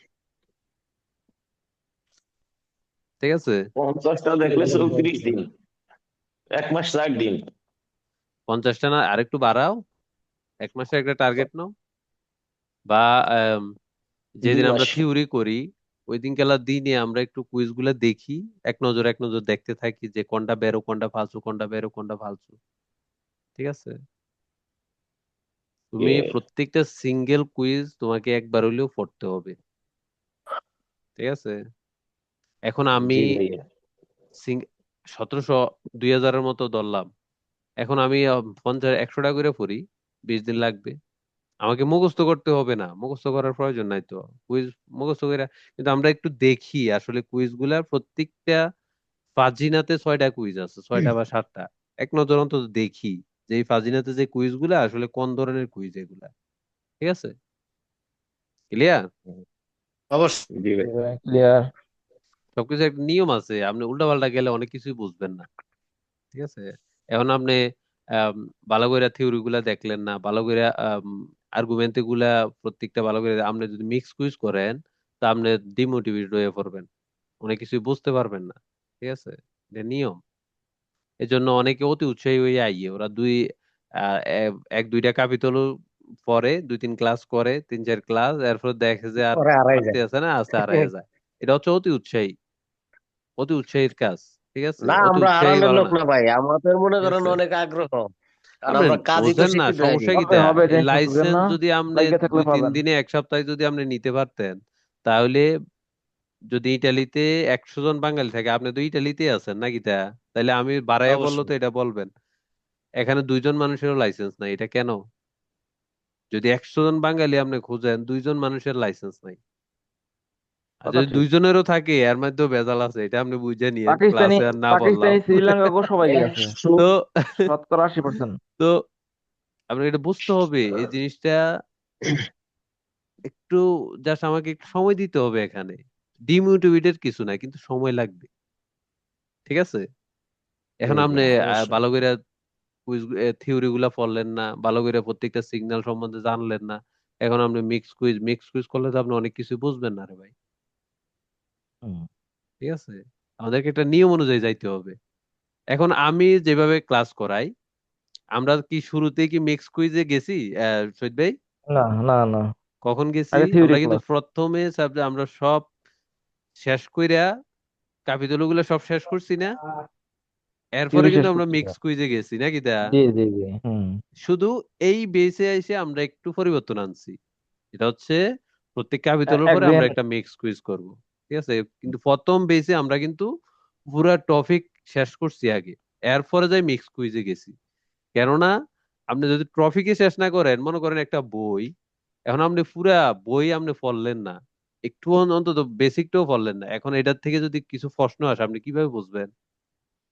S3: ঠিক আছে?
S4: 50টা দেখলে 34 দিন, 1 মাস 4 দিন।
S3: 50টা না, আরেকটু বাড়াও, 1 মাসে একটা টার্গেট নাও। বা যেদিন
S4: 2 মাস।
S3: আমরা থিওরি করি ওই দিন গেলার দিনে আমরা একটু কুইজ গুলা দেখি, এক নজর দেখতে থাকি যে কোনটা বেরো, কোনটা ফালতু, কোনটা বেরো, কোনটা ফালতু। ঠিক আছে? তুমি প্রত্যেকটা সিঙ্গেল কুইজ তোমাকে একবার হইলেও পড়তে হবে। ঠিক আছে? এখন আমি
S4: জি ভাইয়া।
S3: 1700 2000-এর মতো ধরলাম। এখন আমি 50 100টা করে পড়ি, 20 দিন লাগবে। আমাকে মুখস্থ করতে হবে না, মুখস্থ করার প্রয়োজন নাই তো। কুইজ মুখস্থ করে, কিন্তু আমরা একটু দেখি আসলে কুইজ গুলার প্রত্যেকটা ফাজিনাতে 6টা কুইজ আছে, 6টা বা 7টা। এক নজর অন্তত দেখি যে এই ফাজিনাতে যে কুইজ গুলা আসলে কোন ধরনের কুইজ এগুলা। ঠিক আছে? ক্লিয়ার?
S9: অবশ্যই।
S4: জি ভাই।
S8: ক্লিয়ার।
S3: সবকিছু একটা নিয়ম আছে, আপনি উল্টাপাল্টা গেলে অনেক কিছুই বুঝবেন না। ঠিক আছে? এখন আপনি আম, ভালো করে থিওরি গুলা দেখলেন না, ভালো করে আর্গুমেন্ট গুলা প্রত্যেকটা ভালো করে আপনি যদি মিক্স কুইজ করেন, তা আপনি ডিমোটিভেট হয়ে পড়বেন, অনেক কিছুই বুঝতে পারবেন না। ঠিক আছে? এটা নিয়ম। এই জন্য অনেকে অতি উৎসাহী হয়ে আইয়ে ওরা এক দুইটা কাপিতল পরে, 2 3 ক্লাস করে, 3 4 ক্লাস, এরপর দেখে যে আর
S9: পরে হারাই
S3: পারতে
S9: যায়।
S3: আছে না, আস্তে হারাইয়া যায়। এটা হচ্ছে অতি উৎসাহী, অতি উৎসাহীর কাজ। ঠিক আছে?
S9: না,
S3: অতি
S9: আমরা
S3: উৎসাহী
S9: হারানোর
S3: ভালো
S9: লোক
S3: না।
S9: না ভাই, আমাদের মনে
S3: ঠিক
S9: করেন
S3: আছে?
S9: অনেক আগ্রহ, কারণ
S3: আপনি
S9: আমরা কাজই তো
S3: বোঝেন না
S9: শিখতে যাইনি।
S3: সমস্যা কি
S8: হবে হবে,
S3: এই
S8: টেনশন করেন
S3: লাইসেন্স
S8: না,
S3: যদি আপনি
S8: লাগিয়ে থাকলে
S3: 2 3
S8: পাবেন।
S3: দিনে, এক সপ্তাহে যদি আপনি নিতে পারতেন, তাহলে যদি ইটালিতে 100 জন বাঙালি থাকে, আপনি তো ইটালিতে আছেন নাকি তা, তাহলে আমি বাড়াইয়া বললো তো
S9: অবশ্যই।
S3: এটা বলবেন। এখানে 2 জন মানুষেরও লাইসেন্স নাই, এটা কেন? যদি 100 জন বাঙালি আপনি খুঁজেন, 2 জন মানুষের লাইসেন্স নাই। আর
S8: কথা
S3: যদি
S8: ঠিক।
S3: 2 জনেরও থাকে, এর মধ্যেও ভেজাল আছে, এটা আপনি বুঝে নিয়েন,
S8: পাকিস্তানি
S3: ক্লাসে আর না বললাম।
S8: পাকিস্তানি শ্রীলঙ্কা গো সবাই আছে,
S3: তো
S8: শতকরা 80%।
S3: তো আপনার এটা বুঝতে হবে, এই জিনিসটা একটু, জাস্ট আমাকে একটু সময় দিতে হবে এখানে। ডিমোটিভেটেড কিছু না, কিন্তু সময় লাগবে। ঠিক আছে?
S9: জি
S3: এখন
S9: জি
S3: আপনি
S9: অবশ্যই।
S3: ভালো করে কুইজ থিওরি গুলা পড়লেন না, ভালো করে প্রত্যেকটা সিগন্যাল সম্বন্ধে জানলেন না। এখন আপনি মিক্স কুইজ করলে তো আপনি অনেক কিছু বুঝবেন না রে ভাই।
S8: হুম।
S3: ঠিক আছে? আমাদেরকে একটা নিয়ম অনুযায়ী যাইতে হবে। এখন আমি যেভাবে ক্লাস করাই, আমরা কি শুরুতেই কি মিক্স কুইজে গেছি শহীদ ভাই?
S8: না না না,
S3: কখন গেছি?
S8: আগে থিওরি
S3: আমরা কিন্তু
S8: ক্লাস।
S3: প্রথমে আমরা সব শেষ কইরা কাপিতল গুলো সব শেষ করছি না, এরপরে
S8: থিওরি
S3: কিন্তু
S8: শেষ
S3: আমরা
S8: করছি তো।
S3: মিক্স কুইজে গেছি নাকি তা?
S8: জি জি জি। হুম।
S3: শুধু এই বেসে এসে আমরা একটু পরিবর্তন আনছি। এটা হচ্ছে প্রত্যেক কাপিতলের পরে
S8: একদিন।
S3: আমরা একটা মিক্স কুইজ করব। ঠিক আছে? কিন্তু প্রথম বেসে আমরা কিন্তু পুরা টপিক শেষ করছি আগে, এরপরে যাই মিক্স কুইজে গেছি। কেননা আপনি যদি টপিকে শেষ না করেন, মনে করেন একটা বই, এখন আপনি পুরা বই আপনি পড়লেন না, একটু অন্তত বেসিকটাও পড়লেন না, এখন এটার থেকে যদি কিছু প্রশ্ন আসে আপনি কিভাবে বুঝবেন?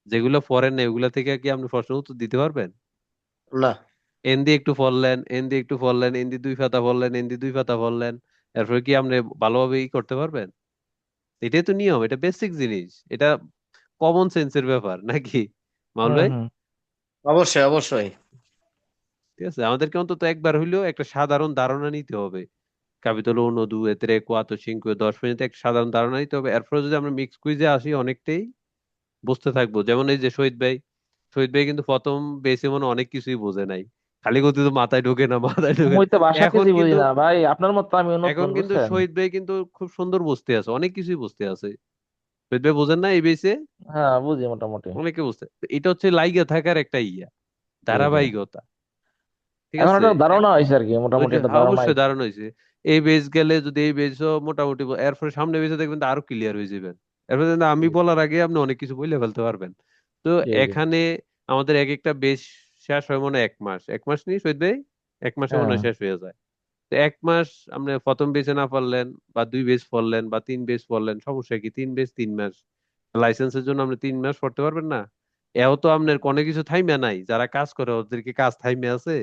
S3: যেগুলো পড়েন না ওগুলা থেকে কি আপনি প্রশ্ন উত্তর দিতে পারবেন?
S9: না।
S3: এন দিয়ে একটু পড়লেন, এন দিয়ে একটু পড়লেন, এন দিয়ে 2 পাতা পড়লেন, এন দিয়ে 2 পাতা পড়লেন, এরপরে কি আপনি ভালোভাবে করতে পারবেন? এটাই তো নিয়ম, এটা বেসিক জিনিস, এটা কমন সেন্সের ব্যাপার নাকি মামুল
S8: হুম
S3: ভাই?
S8: হুম।
S9: অবশ্যই অবশ্যই।
S3: ঠিক আছে? আমাদেরকে অন্তত একবার হইলেও একটা সাধারণ ধারণা নিতে হবে। ক্যাপিটাল 1 2 3 4 5 10 পর্যন্ত একটা সাধারণ ধারণা নিতে হবে, এরপরে যদি আমরা মিক্স কুইজে আসি অনেকটাই বুঝতে থাকবো। যেমন এই যে শহীদ ভাই কিন্তু প্রথম বেসে মনে হয় অনেক কিছুই বোঝে নাই, খালি গতি তো মাথায় ঢোকে না, মাথায় ঢোকে না।
S8: মুই তো ভাষা
S3: এখন
S8: কিছুই বুঝি
S3: কিন্তু
S8: না ভাই, আপনার মতো আমি
S3: এখন
S8: নতুন,
S3: কিন্তু
S8: বুঝছেন।
S3: শহীদ ভাই কিন্তু খুব সুন্দর বুঝতে আছে, অনেক কিছুই বুঝতে আছে। শহীদ ভাই বোঝেন না এই বেসে?
S8: হ্যাঁ বুঝি মোটামুটি।
S3: অনেকে বুঝতে, এটা হচ্ছে লাইগা থাকার একটা
S8: জি জি।
S3: ধারাবাহিকতা। ঠিক
S8: এখন
S3: আছে?
S8: একটা ধারণা হয়েছে আর কি, মোটামুটি
S3: ওইটা
S8: একটা ধারণা
S3: অবশ্যই
S8: হয়েছে।
S3: দারুণ হয়েছে। এই বেস গেলে যদি এই বেসও মোটামুটি এরপরে সামনে বেসে দেখবেন তো আরো ক্লিয়ার হয়ে যাবেন। এরপরে কিন্তু আমি বলার আগে আপনি অনেক কিছু বলে ফেলতে পারবেন। তো
S8: জি জি।
S3: এখানে আমাদের এক একটা বেস শেষ হয় মনে হয় 1 মাস, 1 মাস নিয়ে শহীদ ভাই, 1 মাসে মনে
S8: হ্যাঁ।
S3: হয় শেষ হয়ে যায়। তো 1 মাস আপনি প্রথম বেসে না পারলেন, বা 2 বেস পড়লেন, বা 3 বেস পড়লেন, সমস্যা কি? 3 বেস 3 মাস, লাইসেন্সের জন্য আপনি 3 মাস পড়তে পারবেন না? এও তো আপনার কোনো কিছু থাইমা নাই, যারা কাজ করে ওদেরকে কাজ থাইমে আছে?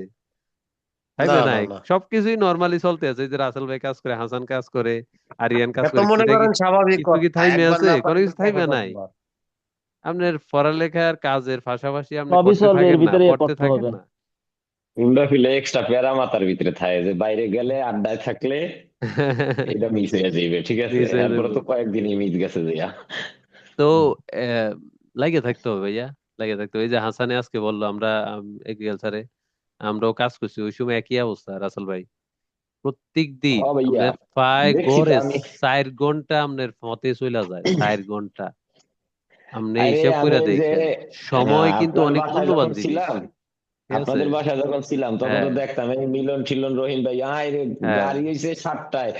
S3: ফাইভে
S9: না
S3: নাই,
S9: না
S3: সবকিছুই নর্মালি চলতে আছে। এই যে রাসেল ভাই কাজ করে, হাসান কাজ করে, আরিয়ান কাজ
S9: এত
S3: করে,
S9: মনে করেন স্বাভাবিক
S3: কিছু কি
S9: কথা,
S3: থাইমে
S9: একবার
S3: আছে?
S9: না
S3: কোনো
S9: পারলে
S3: কিছু
S9: পরে
S3: থাইমে নাই।
S9: কতবার।
S3: আপনার পড়ালেখার কাজের পাশাপাশি আপনি
S8: সবই
S3: করতে
S8: চলবে, এর
S3: থাকেন না,
S8: ভিতরে
S3: পড়তে
S8: করতে
S3: থাকেন
S8: হবে।
S3: না।
S4: উল্টা ফিলে এক্সট্রা প্যারা মাথার ভিতরে থাকে যে বাইরে গেলে আড্ডায় থাকলে এটা মিস হয়ে যাবে, ঠিক আছে,
S3: মিস হয়ে
S4: এরপরে
S3: যাবো।
S4: তো কয়েকদিনই মিস গেছে দিয়া।
S3: তো লাগে থাকতে হবে ভাইয়া, লাগে থাকতে হবে। এই যে হাসানে আজকে বললো আমরা এগ্রিকালচারে আমরাও কাজ করছি, ওই সময় একই অবস্থা রাসেল ভাই। প্রত্যেক দিন
S4: ও ভাইয়া,
S3: আপনার প্রায়
S4: দেখছি তো
S3: গড়ে
S4: আমি।
S3: 4 ঘন্টা আপনার মতে চলে যায়, 4 ঘন্টা। আপনি
S4: আরে
S3: হিসাব
S4: আমি
S3: করে
S4: ওই যে
S3: দেখেন, সময় কিন্তু
S4: আপনার
S3: অনেক
S4: বাসায়
S3: মূল্যবান
S4: যখন
S3: জিনিস,
S4: ছিলাম,
S3: ঠিক আছে?
S4: আপনাদের বাসায় যখন ছিলাম তখন তো
S3: হ্যাঁ
S4: দেখতাম এই মিলন টিলন রহিম ভাই, আয় রে
S3: হ্যাঁ
S4: গাড়ি হয়েছে 7টায়,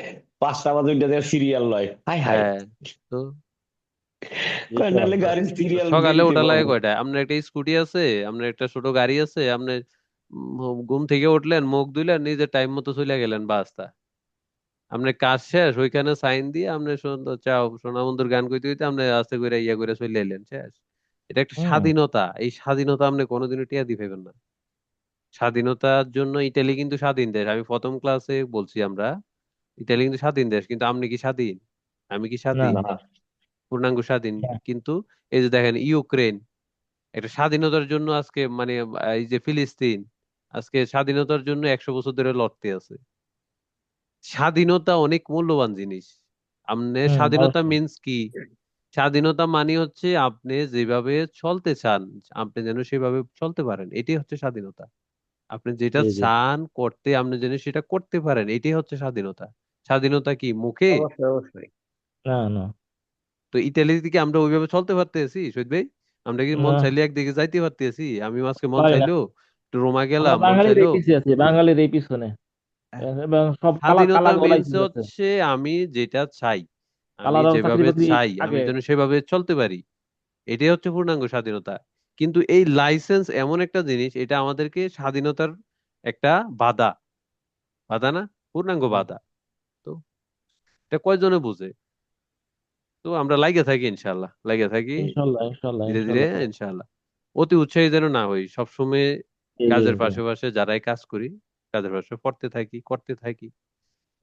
S4: 5টা বাজে ওইটা সিরিয়াল লয়, হাই হাই,
S3: হ্যাঁ। তো
S4: কয়নালে গাড়ির সিরিয়াল
S3: সকালে
S4: দেরিতে
S3: ওঠা লাগে
S4: পাবো।
S3: কয়টায়? আপনার একটা স্কুটি আছে, আপনার একটা ছোট গাড়ি আছে, আপনি ঘুম থেকে উঠলেন, মুখ ধুইলেন, নিজের টাইম মতো চলে গেলেন বাসটা। আপনার কাজ শেষ, ওইখানে সাইন দিয়ে আপনি চাও সোনা বন্ধুর গান কইতে কইতে আপনি আস্তে করে ইয়া করে চলে এলেন, শেষ। এটা একটা স্বাধীনতা, এই স্বাধীনতা আপনি কোনোদিনও টিয়া দিতে পারবেন না। স্বাধীনতার জন্য ইতালি কিন্তু স্বাধীন দেশ, আমি প্রথম ক্লাসে বলছি আমরা, ইতালি কিন্তু স্বাধীন দেশ, কিন্তু আপনি কি স্বাধীন? আমি কি
S8: না
S3: স্বাধীন?
S8: না
S4: না,
S3: পূর্ণাঙ্গ স্বাধীন
S8: না।
S3: কিন্তু। এই যে দেখেন ইউক্রেন, একটা স্বাধীনতার জন্য আজকে মানে এই যে ফিলিস্তিন, আজকে স্বাধীনতার জন্য 100 বছর ধরে লড়তে আছে। স্বাধীনতা অনেক মূল্যবান জিনিস। আপনি স্বাধীনতা
S8: অবশ্যই।
S3: মিন্স কি? স্বাধীনতা মানে হচ্ছে আপনি যেভাবে চলতে চান, আপনি যেন সেভাবে চলতে পারেন, এটাই হচ্ছে স্বাধীনতা। আপনি যেটা
S8: জি জি।
S3: চান করতে, আপনি যেন সেটা করতে পারেন, এটাই হচ্ছে স্বাধীনতা। স্বাধীনতা কি মুখে?
S9: অবশ্যই অবশ্যই।
S8: না না
S3: তো ইতালি থেকে আমরা ওইভাবে চলতে পারতেছি শহীদ ভাই? আমরা কি মন
S8: না,
S3: চাইলে একদিকে যাইতে পারতেছি? আমি আজকে মন
S8: পারি না।
S3: চাইলো একটু রোমা
S8: আমরা
S3: গেলাম, মন
S8: বাঙালির
S3: চাইলো।
S8: এই পিছিয়ে আছি, বাঙালির এই পিছনে। এবং সব কালা কালা
S3: স্বাধীনতা
S8: গলায়
S3: মিন্স
S8: ফেলতেছে।
S3: হচ্ছে আমি যেটা চাই, আমি
S8: কালারাও চাকরি
S3: যেভাবে
S8: বাকরি
S3: চাই, আমি
S8: আগে।
S3: যেন সেভাবে চলতে পারি, এটাই হচ্ছে পূর্ণাঙ্গ স্বাধীনতা। কিন্তু এই লাইসেন্স এমন একটা জিনিস, এটা আমাদেরকে স্বাধীনতার একটা বাধা, বাধা না, পূর্ণাঙ্গ বাধা। তো এটা কয়জনে বুঝে? তো আমরা লাগে থাকি, ইনশাল্লাহ লাগে থাকি,
S8: ইনশাল্লাহ ইনশাল্লাহ
S3: ধীরে ধীরে
S8: ইনশাল্লাহ।
S3: ইনশাল্লাহ। অতি উৎসাহী যেন না হই সবসময়,
S8: জি জি
S3: কাজের
S8: জি।
S3: পাশে পাশে যারাই কাজ করি, কাজের পাশে পড়তে থাকি, করতে থাকি,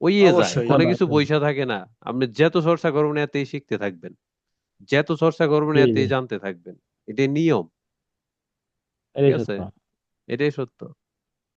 S3: ওইয়ে যায়,
S9: অবশ্যই।
S3: কোনো
S8: ইনশাল্লাহ
S3: কিছু
S8: ইনশাল্লাহ।
S3: বইসা থাকে না। আপনি যত চর্চা করবেন এতই শিখতে থাকবেন, যত চর্চা করবেন
S8: জি জি,
S3: এতই জানতে থাকবেন, এটাই নিয়ম, ঠিক
S8: এটাই
S3: আছে?
S8: সত্য।
S3: এটাই সত্য।